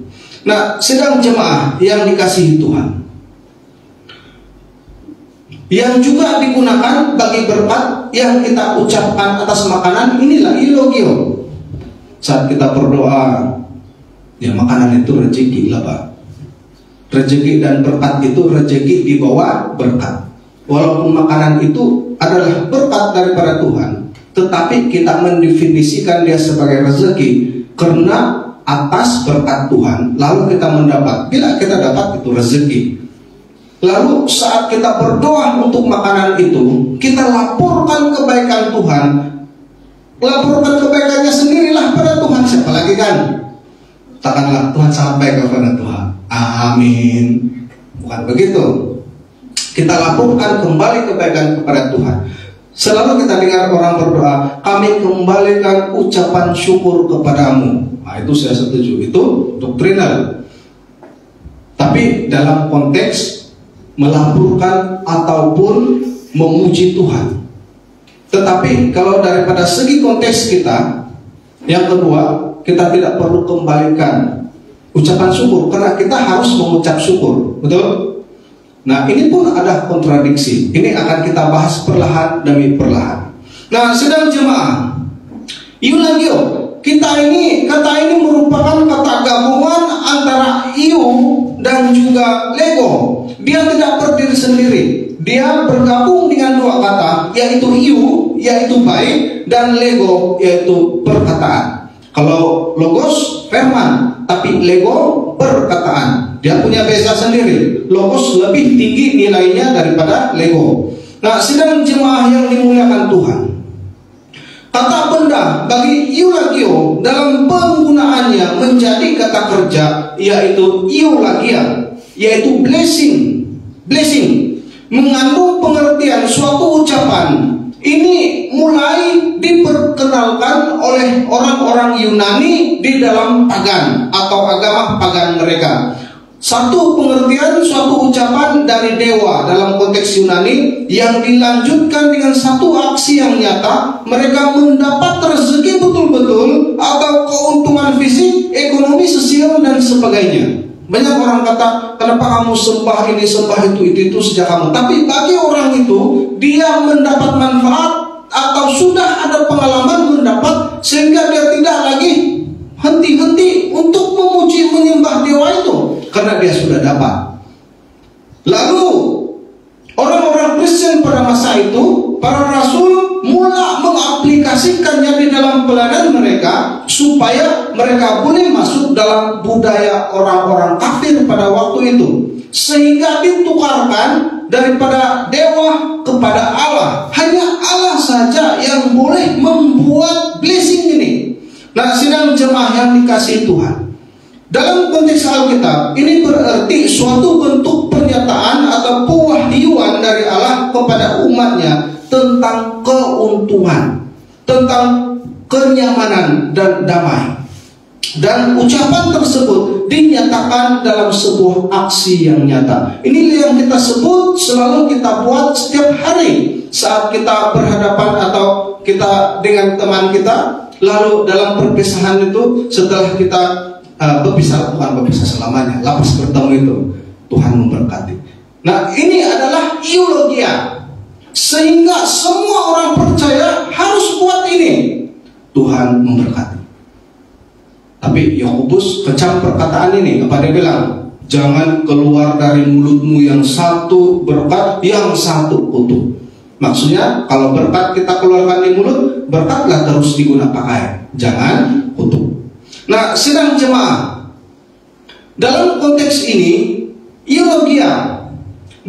Nah, sedang jemaah yang dikasihi Tuhan, yang juga digunakan bagi berkat yang kita ucapkan atas makanan, inilah eulogio. Saat kita berdoa, ya makanan itu rezeki lah Pak. Rezeki dan berkat itu rezeki di bawah berkat. Walaupun makanan itu adalah berkat daripada Tuhan, tetapi kita mendefinisikan dia sebagai rezeki karena atas berkat Tuhan, lalu kita mendapat. Bila kita dapat itu rezeki. Lalu saat kita berdoa untuk makanan itu, kita laporkan kebaikan Tuhan. Laporkan kebaikannya sendirilah pada Tuhan. Siapa lagi kan? Katakanlah Tuhan sampai kepada Tuhan. Amin. Bukan begitu. Kita laporkan kembali kebaikan kepada Tuhan. Selalu kita dengar orang berdoa, kami kembalikan ucapan syukur kepadamu. Nah, itu saya setuju, itu doktrinal. Tapi dalam konteks melaporkan ataupun memuji Tuhan. Tetapi kalau daripada segi konteks kita, yang kedua, kita tidak perlu kembalikan ucapan syukur karena kita harus mengucap syukur, betul? Nah, ini pun ada kontradiksi. Ini akan kita bahas perlahan demi perlahan. Nah, sedang jemaah, eulogio, kata ini merupakan kata gabungan antara eu dan juga lego. Dia tidak berdiri sendiri. Dia bergabung dengan dua kata, yaitu eu, yaitu baik, dan lego, yaitu perkataan. Kalau logos firman, tapi lego perkataan. Dia punya beza sendiri. Logos lebih tinggi nilainya daripada lego. Nah, sedang jemaah yang dimuliakan Tuhan, kata benda bagi eulogio dalam penggunaannya terjemahannya menjadi kata kerja, yaitu eulagia, yaitu blessing. Blessing mengandung pengertian suatu ucapan. Ini mulai diperkenalkan oleh orang-orang Yunani di dalam pagan atau agama pagan mereka. Satu pengertian suatu ucapan dari dewa dalam konteks Yunani yang dilanjutkan dengan satu aksi yang nyata. Mereka mendapat rezeki betul-betul atau keuntungan fisik, ekonomi, sosial, dan sebagainya. Banyak orang kata, kenapa kamu sembah ini, sembah itu sejak kamu. Tapi bagi orang itu, dia mendapat manfaat atau sudah ada pengalaman mendapat, sehingga dia tidak lagi henti-henti untuk memuji menyembah dewa itu, karena dia sudah dapat. Lalu orang-orang Kristen pada masa itu, para rasul mula mengaplikasikannya di dalam pelayanan mereka supaya mereka boleh masuk dalam budaya orang-orang kafir pada waktu itu, sehingga ditukarkan daripada dewa kepada Allah. Hanya Allah saja yang boleh membuat blessing ini. Nah, sidang jemaah yang dikasihi Tuhan, dalam konteks Alkitab ini berarti suatu bentuk pernyataan atau pewahyuan dari Allah kepada umatnya tentang keuntungan, tentang kenyamanan dan damai. Dan ucapan tersebut dinyatakan dalam sebuah aksi yang nyata. Ini yang kita sebut, selalu kita buat setiap hari saat kita berhadapan atau kita dengan teman kita. Lalu dalam perpisahan itu, setelah kita berpisah, bukan berpisah selamanya, lepas bertemu itu, Tuhan memberkati. Nah, ini adalah eulogia, sehingga semua orang percaya harus buat ini. Tuhan memberkati. Tapi Yakobus kecam perkataan ini. Apa dia bilang? Jangan keluar dari mulutmu yang satu berkat, yang satu kutuk. Maksudnya, kalau berkat kita keluarkan di mulut, berkatlah terus digunakan pakai, jangan kutuk. Nah, sidang jemaah, dalam konteks ini, eulogia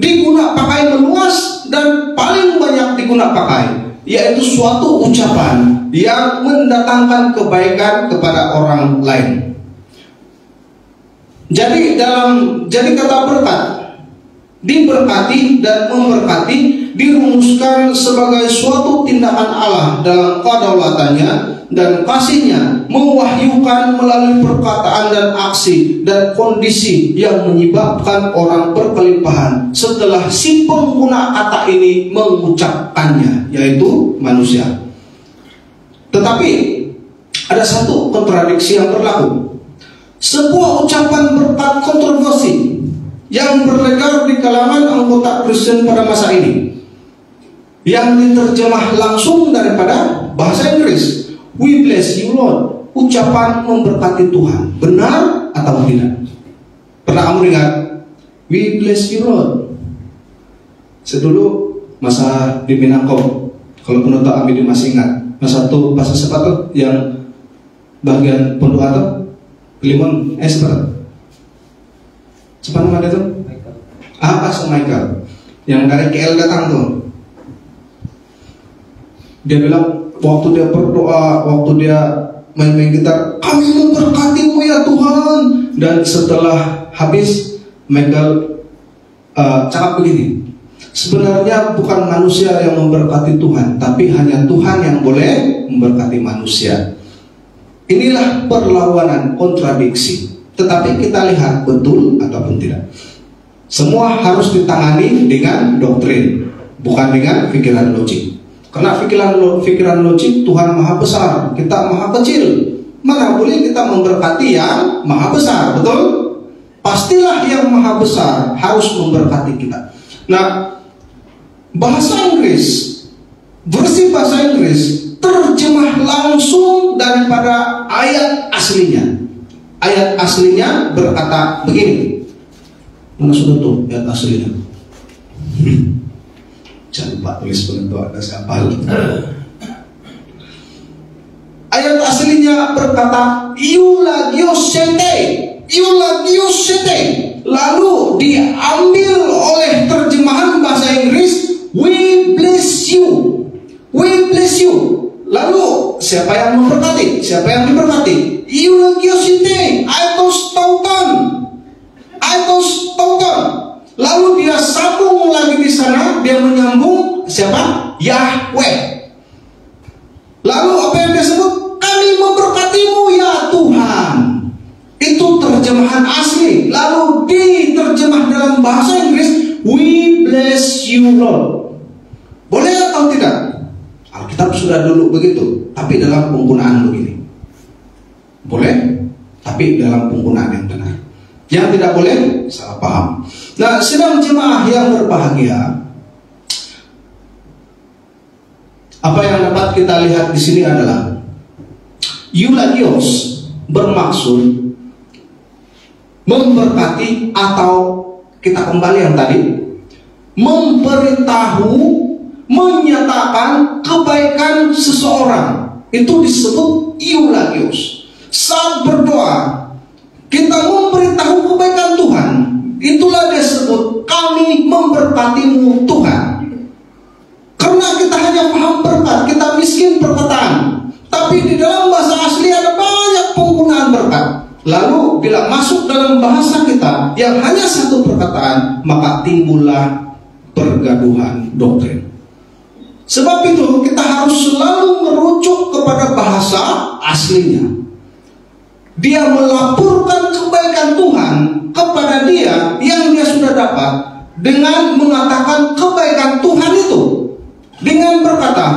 digunakan pakai meluas dan paling banyak digunakan pakai, yaitu suatu ucapan yang mendatangkan kebaikan kepada orang lain. Jadi kata berkat, diberkati dan memberkati dirumuskan sebagai suatu tindakan Allah dalam kedaulatannya dan kasihnya, mewahyukan melalui perkataan dan aksi dan kondisi yang menyebabkan orang berkelimpahan setelah si pengguna kata ini mengucapkannya, yaitu manusia. Tetapi ada satu kontradiksi yang berlaku. Sebuah ucapan berkat kontroversi yang beredar di kalangan anggota Kristen pada masa ini, yang diterjemah langsung daripada bahasa Inggris, "We bless you Lord," ucapan memberkati Tuhan. Benar atau tidak? Pernah kamu dengar "We bless you Lord"? Sedulu masa di Minangkabau, kalau penutup kami masih ingat, masa itu bahasa sepatu yang bagian pendoa tuh Limon siapa namanya itu? Pastor Michael yang dari KL datang tuh. Dia bilang waktu dia berdoa, waktu dia main-main gitar, kami memberkatimu ya Tuhan. Dan setelah habis, Michael cakap begini, sebenarnya bukan manusia yang memberkati Tuhan, tapi hanya Tuhan yang boleh memberkati manusia. Inilah perlawanan, kontradiksi. Tetapi kita lihat betul ataupun tidak. Semua harus ditangani dengan doktrin, bukan dengan pikiran logik. Karena pikiran logik, Tuhan maha besar, kita maha kecil. Mana boleh kita memberkati yang maha besar, betul? Pastilah yang maha besar harus memberkati kita. Nah, bahasa Inggris, versi bahasa Inggris terjemah langsung daripada ayat aslinya. Ayat aslinya berkata begini. Mana sudah tuh ayat aslinya? Jangan lupa tulis penentu ada siapa. Ayat aslinya berkata eulagiosete, lalu diambil oleh terjemahan bahasa Inggris we bless you. Lalu siapa yang memberkati? Siapa yang diberkati? Eulogiosite, aitos tauton. Aitos tauton. Lalu dia sambung lagi di sana, dia menyambung siapa? Yahweh. Lalu apa yang dia sebut? Kami memberkatimu ya Tuhan. Itu terjemahan asli. Lalu diterjemah dalam bahasa Inggris, we bless you Lord. Boleh atau tidak? Alkitab sudah dulu begitu, tapi dalam penggunaan begini. Boleh, tapi dalam penggunaan yang benar. Yang tidak boleh, salah paham. Nah, sedang jemaah yang berbahagia, apa yang dapat kita lihat di sini adalah eulogios bermaksud memberkati, atau kita kembali yang tadi, memberitahu, menyatakan kebaikan seseorang. Itu disebut eulogios. Saat berdoa kita memberitahu kebaikan Tuhan, itulah disebut kami memberkatimu Tuhan. Karena kita hanya paham berkat, kita miskin perkataan, tapi di dalam bahasa asli ada banyak penggunaan berkat. Lalu bila masuk dalam bahasa kita yang hanya satu perkataan, maka timbullah pergaduhan doktrin. Sebab itu kita harus selalu merujuk kepada bahasa aslinya. Dia melaporkan kebaikan Tuhan kepada dia yang dia sudah dapat dengan mengatakan kebaikan Tuhan itu, dengan berkata,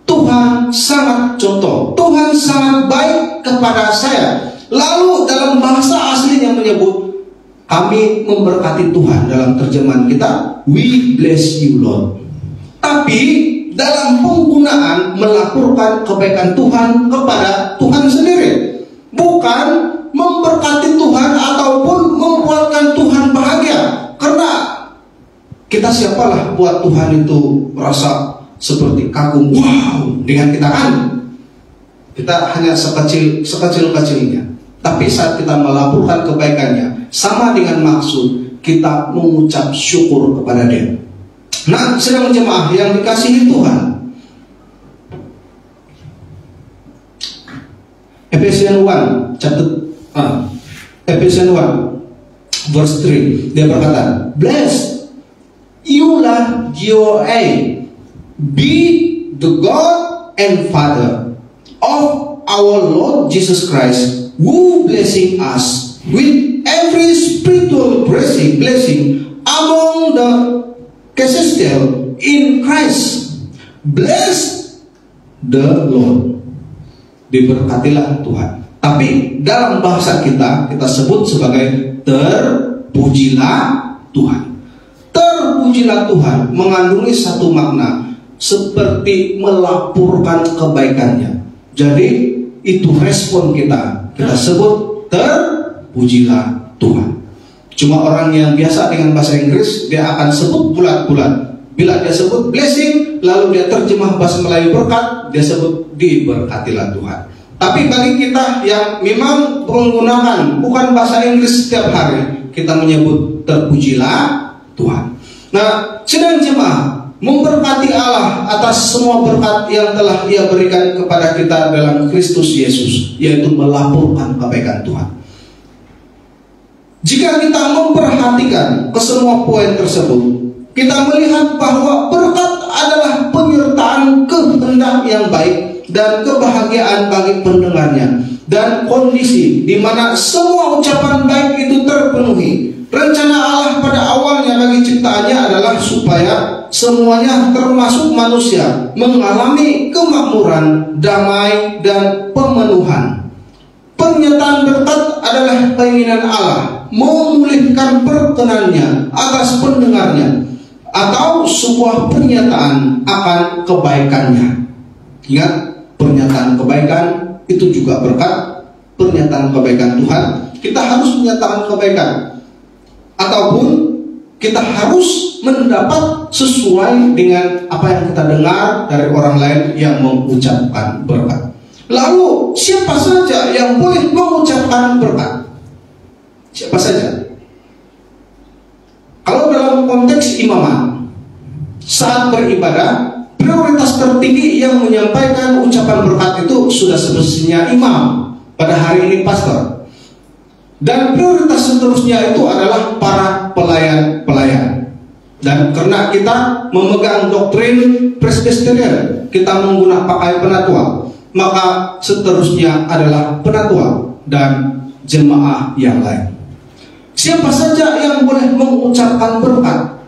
Tuhan sangat contoh, Tuhan sangat baik kepada saya. Lalu dalam bahasa aslinya menyebut, kami memberkati Tuhan. Dalam terjemahan kita, we bless you Lord. Tapi dalam penggunaan melaporkan kebaikan Tuhan kepada Tuhan sendiri, bukan memberkati Tuhan ataupun membuatkan Tuhan bahagia. Karena kita siapalah buat Tuhan itu merasa seperti kagum, wow, dengan kita kan? Kita hanya sekecil-kecilnya. Tapi saat kita melaporkan kebaikannya, sama dengan maksud kita mengucap syukur kepada Dia. Nah, sedang jemaah yang dikasihi Tuhan, Efesians 1 Efesians 1 verse 3, dia berkata, bless eulogioe, be the God and Father of our Lord Jesus Christ, who blessing us with every spiritual blessing among the celestial in Christ. Bless the Lord. Diberkatilah Tuhan. Tapi dalam bahasa kita sebut sebagai terpujilah Tuhan. Terpujilah Tuhan mengandungi satu makna seperti melaporkan kebaikannya. Jadi itu respon kita. Kita sebut terpujilah Tuhan. Cuma orang yang biasa dengan bahasa Inggris, dia akan sebut bulat-bulat. Bila dia sebut blessing, lalu dia terjemah bahasa Melayu berkat, dia sebut diberkatilah Tuhan. Tapi bagi kita yang memang menggunakan bukan bahasa Inggris setiap hari, kita menyebut terpujilah Tuhan. Nah, sedang jemaah memberkati Allah atas semua berkat yang telah Dia berikan kepada kita dalam Kristus Yesus, yaitu melaporkan kebaikan Tuhan. Jika kita memperhatikan ke semua poin tersebut, kita melihat bahwa berkat adalah penyertaan kehendak yang baik dan kebahagiaan bagi pendengarnya, dan kondisi di mana semua ucapan baik itu terpenuhi. Rencana Allah pada awalnya bagi ciptaannya adalah supaya semuanya termasuk manusia mengalami kemakmuran, damai, dan pemenuhan. Pernyataan berkat adalah keinginan Allah memulihkan perkenannya atas pendengarnya, atau sebuah pernyataan akan kebaikannya. Ingat, pernyataan kebaikan itu juga berkat. Pernyataan kebaikan Tuhan, kita harus menyatakan kebaikan, ataupun kita harus mendapat sesuai dengan apa yang kita dengar dari orang lain yang mengucapkan berkat. Lalu siapa saja yang boleh mengucapkan berkat? Siapa saja? Kalau dalam konteks imamat, saat beribadah prioritas tertinggi yang menyampaikan ucapan berkat itu sudah semestinya imam, pada hari ini pastor. Dan prioritas seterusnya itu adalah para pelayan-pelayan. Dan karena kita memegang doktrin Presbyterian, kita menggunakan pakai penatua, maka seterusnya adalah penatua dan jemaah yang lain. Siapa saja yang boleh mengucapkan berkat?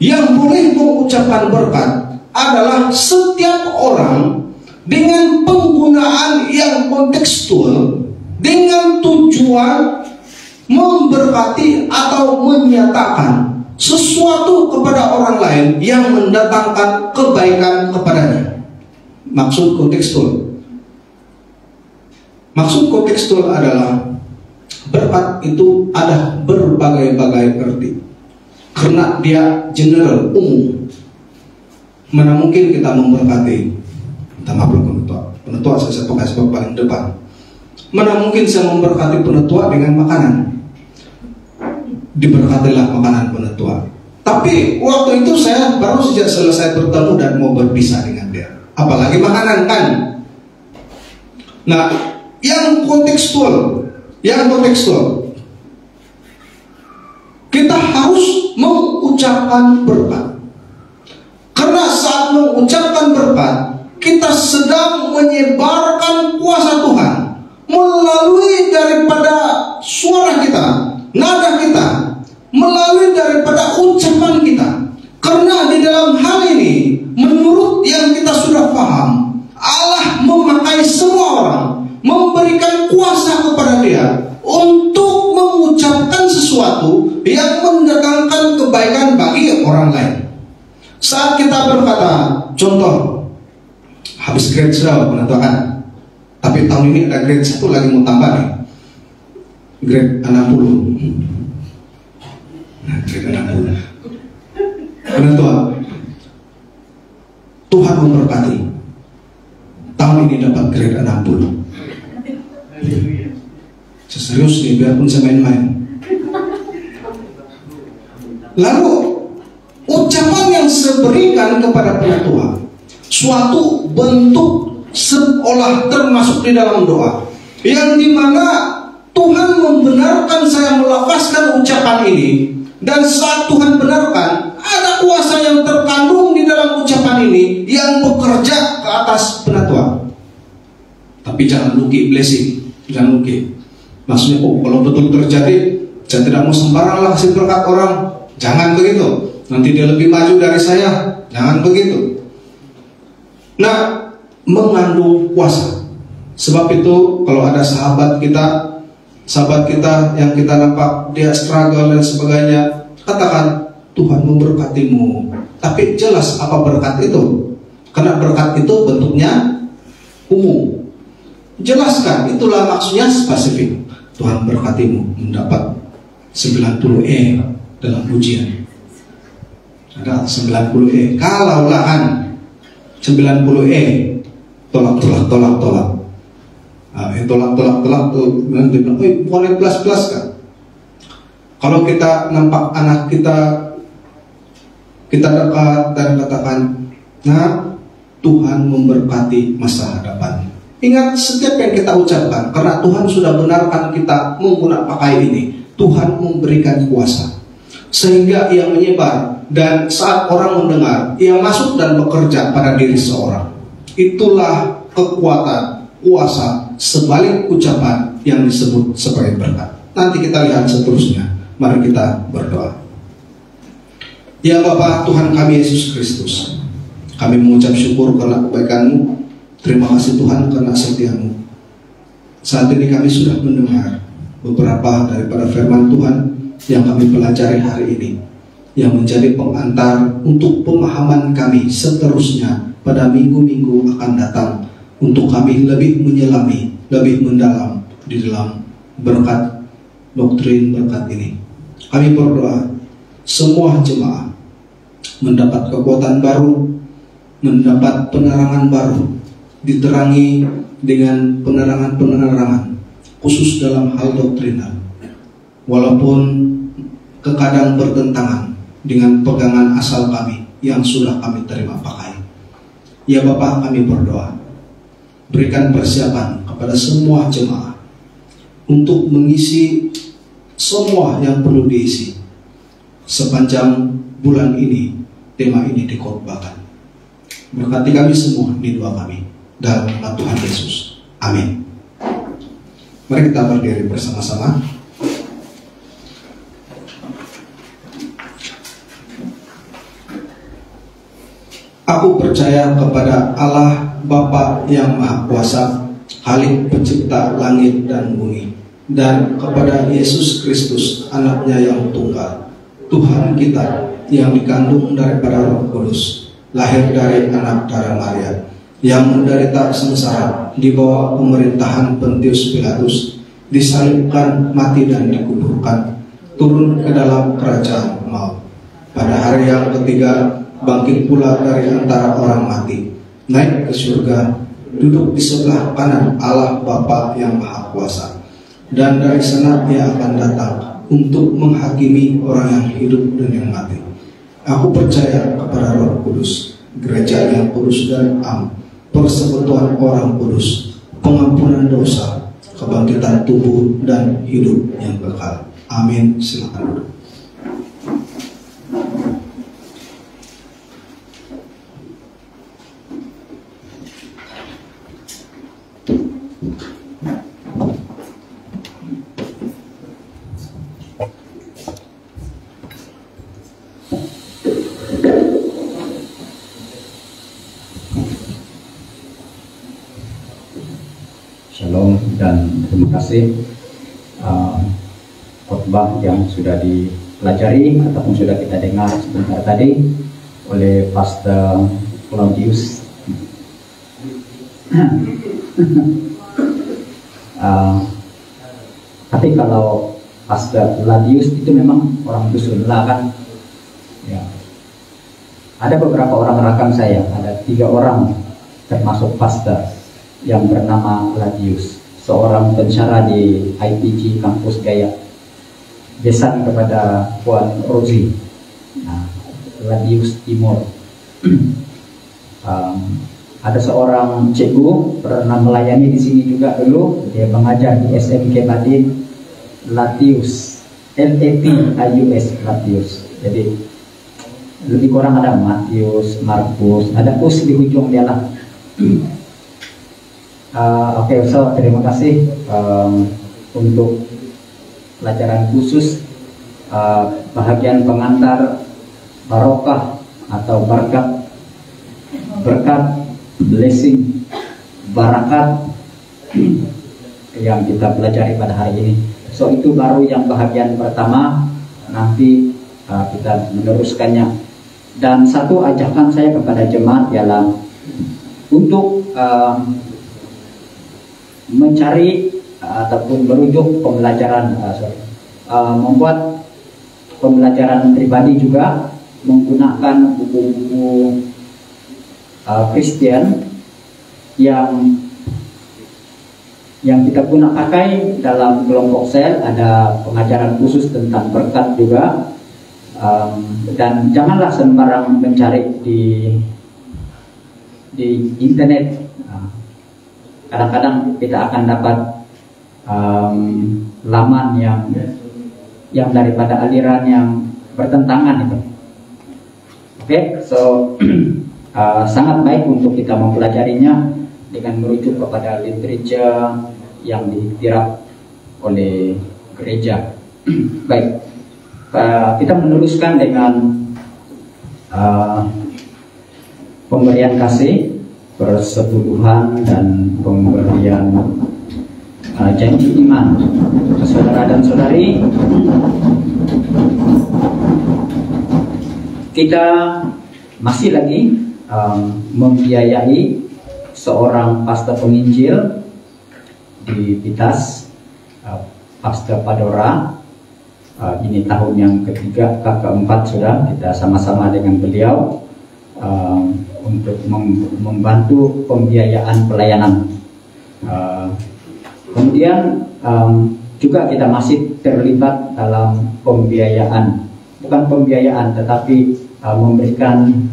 Yang boleh mengucapkan berkat adalah setiap orang dengan penggunaan yang kontekstual, dengan tujuan memberkati atau menyatakan sesuatu kepada orang lain yang mendatangkan kebaikan kepadanya. Maksud kontekstual. Maksud kontekstual adalah berkat itu ada berbagai-bagai arti. Karena dia general, umum. Mana mungkin kita memberkati? Minta maaf penetua. Penetua saya pakai sebab paling depan. Mana mungkin saya memberkati penetua dengan makanan? Diberkatilah makanan penetua. Tapi waktu itu saya baru saja selesai bertemu dan mau berpisah dengan dia. Apalagi makanan kan? Nah, yang kontekstual, kita harus mengucapkan berkat. Karena saat mengucapkan berkat, kita sedang menyebarkan kuasa Tuhan melalui daripada suara kita, nada kita, melalui daripada ucapan kita. Karena di dalam hal ini, menurut yang kita sudah paham, Allah memakai semua orang, memberikan kuasa kepada dia untuk mengucapkan sesuatu yang mendatangkan kebaikan bagi orang lain. Saat kita berkata, contoh, habis grade sudah penentuan, tapi tahun ini ada grade 1 lagi mau tambah nih, grade 60. Nah, grade 60. Penentuan, Tuhan memberkati. Tahun ini dapat grade 60. Serius nih, biarpun saya main-main. Lalu ucapan yang seberikan kepada penatua, suatu bentuk seolah termasuk di dalam doa, yang dimana Tuhan membenarkan saya melafazkan ucapan ini, dan saat Tuhan benarkan, ada kuasa yang terkandung di dalam ucapan ini yang bekerja ke atas penatua. Tapi jangan luki blessing, jangan luki. Maksudnya, kalau betul terjadi, saya tidak mau sembarang kasih berkat orang. Jangan begitu. Nanti dia lebih maju dari saya. Jangan begitu. Nah, mengandung kuasa. Sebab itu, kalau ada sahabat kita yang kita nampak dia struggle dan sebagainya, katakan, Tuhan memberkatimu. Tapi jelas apa berkat itu? Karena berkat itu bentuknya umum. Jelaskan, itulah maksudnya spesifik. Tuhan berkatimu mendapat 90E dalam pujian. Ada 90E. Kalau lahan 90E, tolak. Nah, tolak tuh nanti bilang, bukan plus kan? Kalau kita nampak anak kita dekat dan katakan, nah, Tuhan memberkati masa hadapan. Ingat setiap yang kita ucapkan, karena Tuhan sudah benarkan kita menggunakan pakai ini. Tuhan memberikan kuasa sehingga ia menyebar, dan saat orang mendengar, ia masuk dan bekerja pada diri seorang. Itulah kekuatan kuasa sebalik ucapan yang disebut sebagai berkat. Nanti kita lihat seterusnya. Mari kita berdoa. Ya Bapa Tuhan kami Yesus Kristus, kami mengucap syukur karena kebaikan-Mu. Terima kasih Tuhan karena setia-Mu. Saat ini kami sudah mendengar beberapa daripada firman Tuhan yang kami pelajari hari ini, yang menjadi pengantar untuk pemahaman kami seterusnya pada minggu-minggu akan datang, untuk kami lebih menyelami, lebih mendalam di dalam berkat doktrin berkat ini. Kami berdoa semua jemaah mendapat kekuatan baru, mendapat penerangan baru, diterangi dengan penerangan-penerangan khusus dalam hal doktrinal, walaupun kekadang bertentangan dengan pegangan asal kami yang sudah kami terima pakai. Ya Bapa, kami berdoa, berikan persiapan kepada semua jemaah untuk mengisi semua yang perlu diisi sepanjang bulan ini. Tema ini dikhotbahkan. Berkati kami semua di doa kami dalam nama Tuhan Yesus. Amin. Mari kita berdiri bersama-sama. Aku percaya kepada Allah Bapa yang Maha Kuasa, Khalik Pencipta langit dan bumi, dan kepada Yesus Kristus, Anaknya yang tunggal, Tuhan kita, yang dikandung daripada Roh Kudus, lahir dari anak darah Maria, yang menderita sengsara di bawah pemerintahan Pontius Pilatus, disalibkan, mati dan dikuburkan, turun ke dalam kerajaan maut. Pada hari yang ketiga bangkit pula dari antara orang mati, naik ke surga, duduk di sebelah kanan Allah Bapa yang Maha Kuasa, dan dari sana Ia akan datang untuk menghakimi orang yang hidup dan yang mati. Aku percaya kepada Roh Kudus, gereja yang kudus dan am, persekutuan orang kudus, pengampunan dosa, kebangkitan tubuh dan hidup yang kekal. Amin. Silakan duduk. Shalom dan terima kasih khotbah yang sudah dipelajari ataupun sudah kita dengar sebentar tadi oleh Pastor Claudius. Tapi kalau Pastor Claudius itu memang orang dusun lah kan ya. Ada beberapa orang rekan saya, ada 3 orang termasuk pastor yang bernama Claudius, seorang pensyarah di IPG Kampus Gaya, besan kepada Puan Rozi. Nah, Claudius Timur. Ada seorang cikgu pernah melayani di sini juga dulu, dia mengajar di SMK Badin, Latius, Latius. Latius. Jadi lebih kurang ada Matius, Markus, ada Us di ujung dia lah. Oke, so terima kasih untuk pelajaran khusus bahagian pengantar barokah atau berkat blessing, barakat yang kita pelajari pada hari ini. So itu baru yang bahagian pertama, nanti kita meneruskannya. Dan satu ajakan saya kepada jemaat ialah untuk mencari ataupun merujuk pembelajaran, membuat pembelajaran pribadi juga menggunakan buku-buku Kristen yang kita guna pakai dalam kelompok sel. Ada pengajaran khusus tentang berkat juga, dan janganlah sembarang mencari di internet. Kadang-kadang kita akan dapat laman yang daripada aliran yang bertentangan itu. Oke, so sangat baik untuk kita mempelajarinya dengan merujuk kepada literatur yang diktirap oleh gereja. Baik, kita meneruskan dengan pemberian kasih, persepuluhan dan pemberian janji iman. Saudara dan saudari, kita masih lagi membiayai seorang pastor penginjil di Pitas, Pastor Padora. Ini tahun yang ketiga, keempat sudah kita sama-sama dengan beliau untuk membantu pembiayaan pelayanan. Kemudian juga kita masih terlibat dalam pembiayaan, bukan pembiayaan tetapi memberikan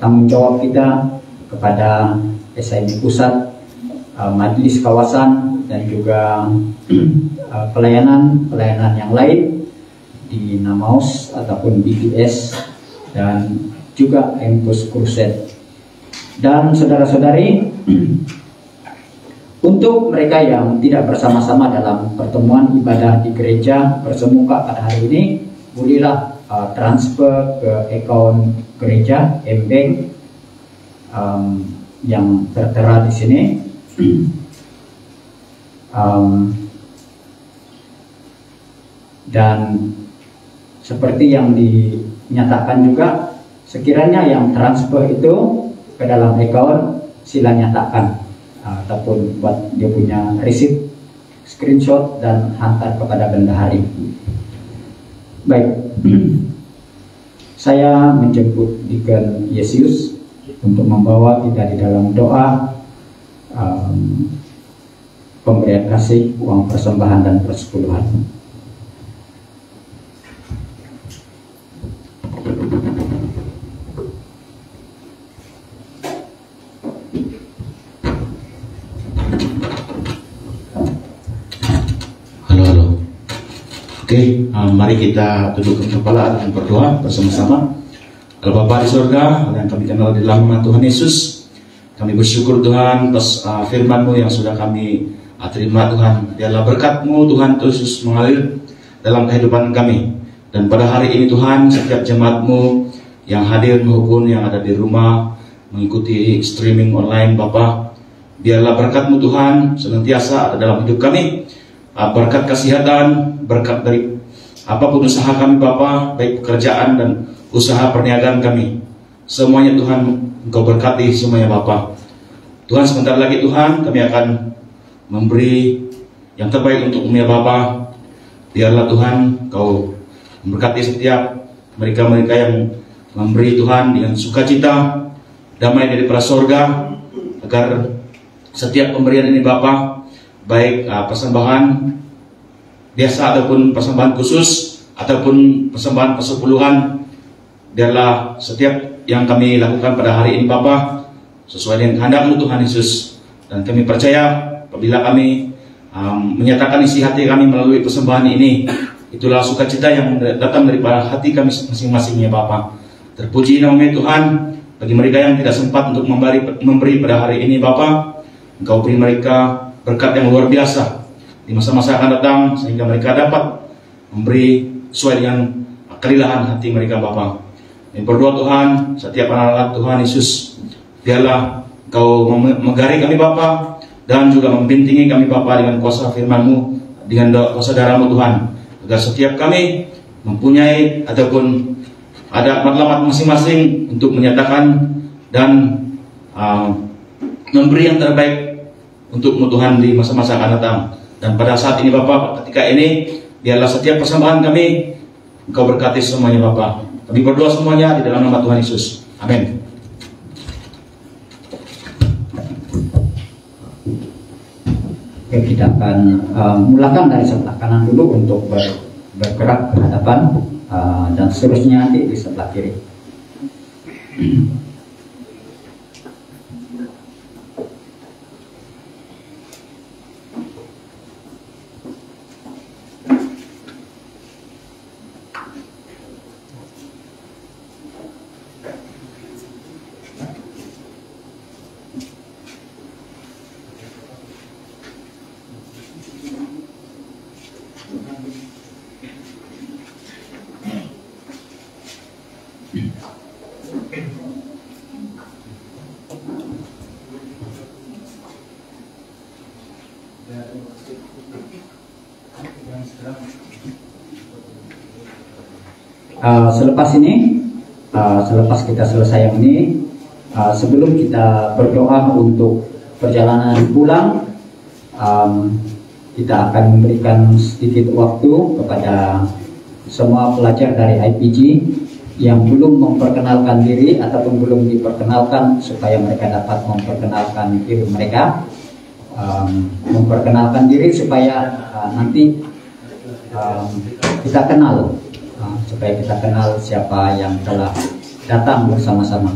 tanggung jawab kita kepada SIM Pusat, majelis kawasan, dan juga pelayanan yang lain di Namaus ataupun BPS dan juga Empus Crusade. Dan saudara-saudari, untuk mereka yang tidak bersama-sama dalam pertemuan ibadah di gereja bersemuka pada hari ini, bolehlah transfer ke akun gereja M-Bank yang tertera di sini. Dan seperti yang dinyatakan juga, sekiranya yang transfer itu ke dalam akun, sila nyatakan ataupun buat dia punya receipt, screenshot, dan hantar kepada bendahari. Baik, saya menjemput Deacon Yesus untuk membawa kita di dalam doa pemberian kasih, uang persembahan dan persepuluhan. Halo. Oke, mari kita tundukkan kepala dan berdoa bersama-sama. Allah Bapa di surga, yang kami kenal di dalam nama Tuhan Yesus, kami bersyukur Tuhan atas firman-Mu yang sudah kami terima Tuhan. Biarlah berkat-Mu Tuhan Yesus mengalir dalam kehidupan kami. Dan pada hari ini Tuhan, setiap jemaat-Mu yang hadir maupun yang ada di rumah mengikuti streaming online Bapa, biarlah berkat-Mu Tuhan senantiasa ada dalam hidup kami. Berkat kesehatan, berkat dari apapun usaha kami Bapa, baik pekerjaan dan usaha perniagaan kami, semuanya Tuhan Engkau berkati semuanya Bapa. Tuhan, sebentar lagi Tuhan kami akan memberi yang terbaik untuk dunia Bapa. Biarlah Tuhan Engkau memberkati setiap mereka-mereka yang memberi Tuhan dengan sukacita, damai dari prasorga, agar setiap pemberian ini Bapa, baik persembahan biasa ataupun persembahan khusus ataupun persembahan persepuluhan, biarlah setiap yang kami lakukan pada hari ini Bapa sesuai dengan kehendak-Mu Tuhan Yesus. Dan kami percaya apabila kami menyatakan isi hati kami melalui persembahan ini, itulah sukacita yang datang daripada hati kami masing-masing ya Bapa. Terpuji nama-Mu Tuhan. Bagi mereka yang tidak sempat untuk memberi pada hari ini Bapa, Engkau beri mereka berkat yang luar biasa di masa-masa akan datang, sehingga mereka dapat memberi sesuai dengan kelilahan hati mereka Bapa. Yang berdoa Tuhan, setiap anak-anak Tuhan Yesus, biarlah Engkau menggari kami Bapa, dan juga membintingi kami Bapa dengan kuasa firman-Mu, dengan kuasa darah-Mu Tuhan, agar setiap kami mempunyai ataupun ada matlamat masing-masing untuk menyatakan dan memberi yang terbaik untuk-Mu Tuhan di masa-masa akan datang. Dan pada saat ini Bapa, ketika ini, biarlah setiap persembahan kami Engkau berkati semuanya Bapa. Kami berdoa semuanya di dalam nama Tuhan Yesus. Amin. Oke, kita akan mulakan dari sebelah kanan dulu untuk bergerak ke hadapan, dan seterusnya di sebelah kiri. Selepas ini, selepas kita selesai yang ini, sebelum kita berdoa untuk perjalanan pulang, kita akan memberikan sedikit waktu kepada semua pelajar dari IPG yang belum memperkenalkan diri ataupun belum diperkenalkan, supaya mereka dapat memperkenalkan diri mereka, memperkenalkan diri supaya nanti kita kenal, supaya kita kenal siapa yang telah datang bersama-sama.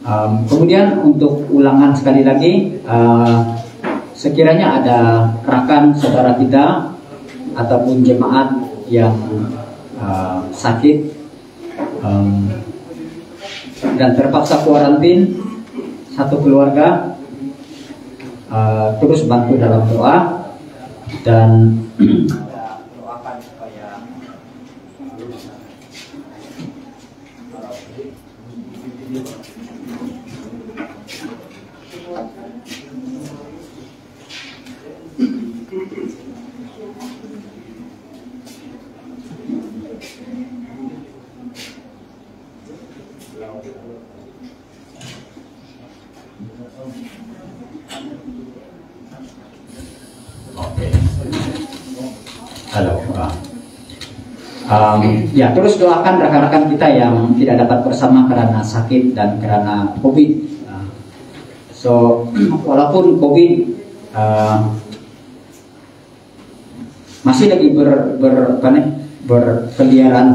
Kemudian untuk ulangan sekali lagi, sekiranya ada rekan saudara kita ataupun jemaat yang sakit dan terpaksa kuarantin satu keluarga, terus bantu dalam doa dan doakan supaya halo. Ya, terus doakan rekan-rekan kita yang tidak dapat bersama karena sakit dan karena COVID. So, walaupun COVID masih lagi berkeliaran,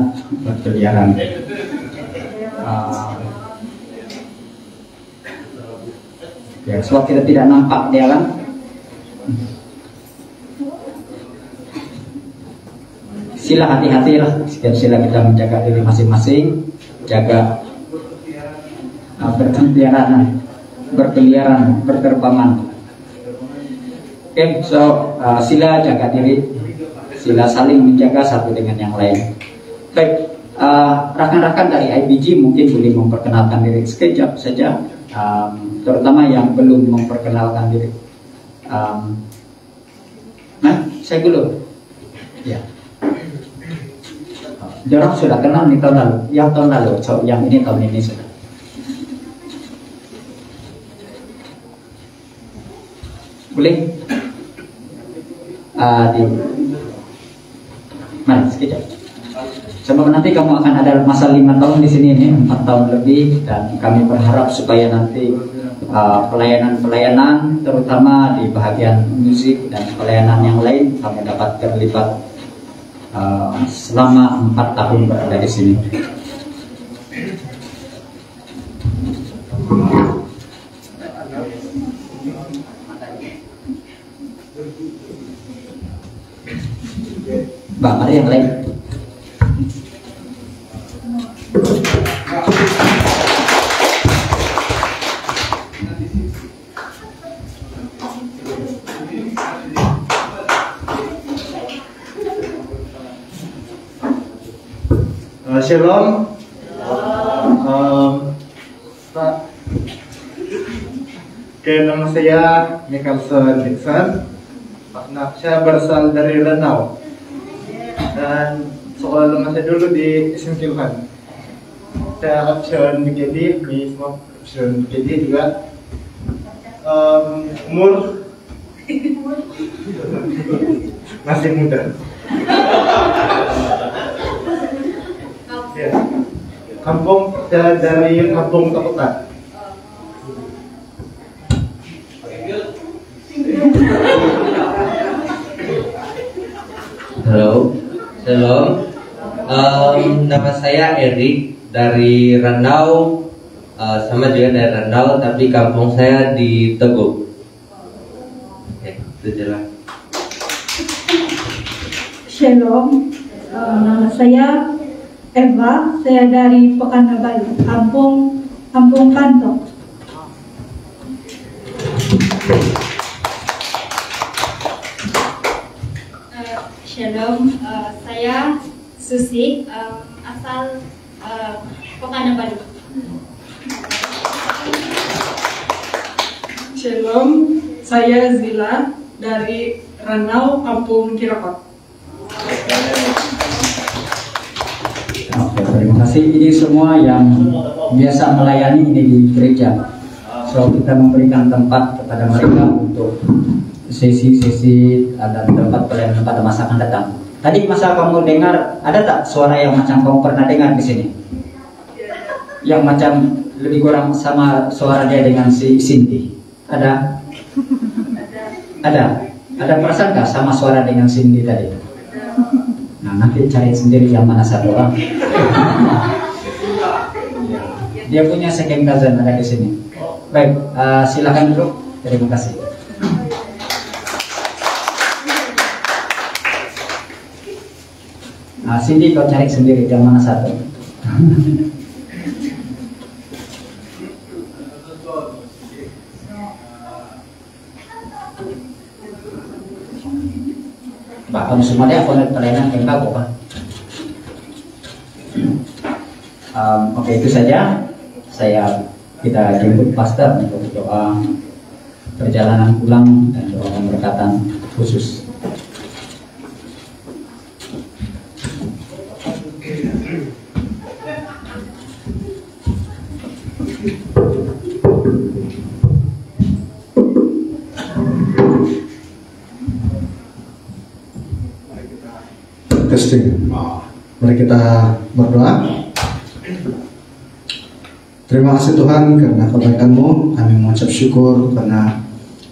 ya, sebab kita tidak nampak dia kan. Sila hati-hatilah, sila kita menjaga diri masing-masing, jaga berkeliaran, berterbangan. Oke, so sila jaga diri, sila saling menjaga satu dengan yang lain. Baik, rekan-rekan dari IPG mungkin boleh memperkenalkan diri sekejap saja, terutama yang belum memperkenalkan diri. Saya dulu. Ya. Jorang sudah kenal nih tahun lalu, yang tahun lalu, so, yang ini tahun ini sudah. Boleh? Mari sekejap. Sebab nanti kamu akan ada masa 5 tahun di sini nih, 4 tahun lebih, dan kami berharap supaya nanti pelayanan terutama di bagian musik dan pelayanan yang lain kamu dapat terlibat selama 4 tahun berada di sini. Bang, ada yang lain? Shalom. Nama saya Nicholson Dixon. Saya berasal dari Ranau dan sekolah lama saya dulu di SMK Wuhan. Saya option BKD, di option BKD juga. Umur masih muda. Ya. Kampung dari kampung ke kota. Halo, shalom. Nama saya Erik dari Ranau, sama juga dari Ranau, tapi kampung saya di Teguh. Oke, itu jelas. Shalom, nama saya Eva, saya dari Pekanbaru, kampung Kantok. Shalom, saya Susi, asal Pekanbaru. Shalom, saya Zila dari Ranau, kampung Kirakot. Oke, terima kasih. Ini semua yang biasa melayani ini di gereja. So, kita memberikan tempat kepada mereka untuk sesi-sesi dan tempat pelayanan pada masa akan datang. Tadi masa kamu dengar, ada tak suara yang macam kamu pernah dengar di sini? Yang macam lebih kurang sama suara dia dengan si Cindy. Ada? Ada? Ada perasaan nggak sama suara dengan Cindy tadi? Nah, nanti cari sendiri yang mana satu orang. Dia punya second cousin ada di sini. Baik, silakan duduk. Terima kasih. Cindy kau cari sendiri yang mana satu. Bahkan semua dia konek pelayanan yang bagus kan. Oke, itu saja. Kita jemput pastor untuk doa perjalanan pulang dan doa pemberkatan khusus. Testing. Mari kita berdoa. Terima kasih Tuhan karena kebaikan-Mu. Kami mengucap syukur karena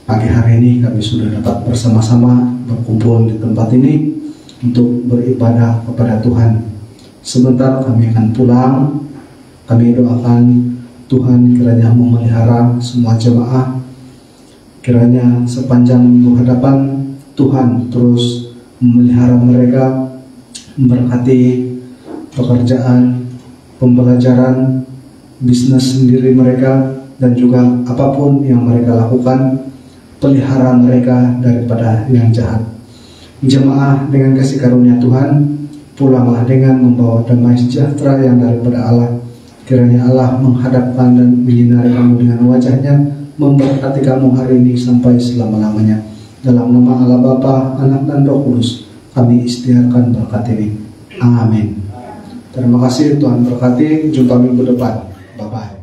pagi hari ini kami sudah dapat bersama-sama berkumpul di tempat ini untuk beribadah kepada Tuhan. Sebentar kami akan pulang. Kami doakan Tuhan kiranya memelihara semua jemaah. Kiranya sepanjang minggu hadapan Tuhan terus memelihara mereka, memberkati pekerjaan, pembelajaran, bisnis sendiri mereka, dan juga apapun yang mereka lakukan, pelihara mereka daripada yang jahat. Jemaah dengan kasih karunia Tuhan, pulanglah dengan membawa damai sejahtera yang daripada Allah. Kiranya Allah menghadapkan dan menyinari kamu dengan wajahnya, memberkati kamu hari ini sampai selama-lamanya. Dalam nama Allah Bapa, Anak dan Roh Kudus, kami istiharkan berkat ini. Amin. Terima kasih, Tuhan berkati. Jumpa minggu depan. Bye-bye.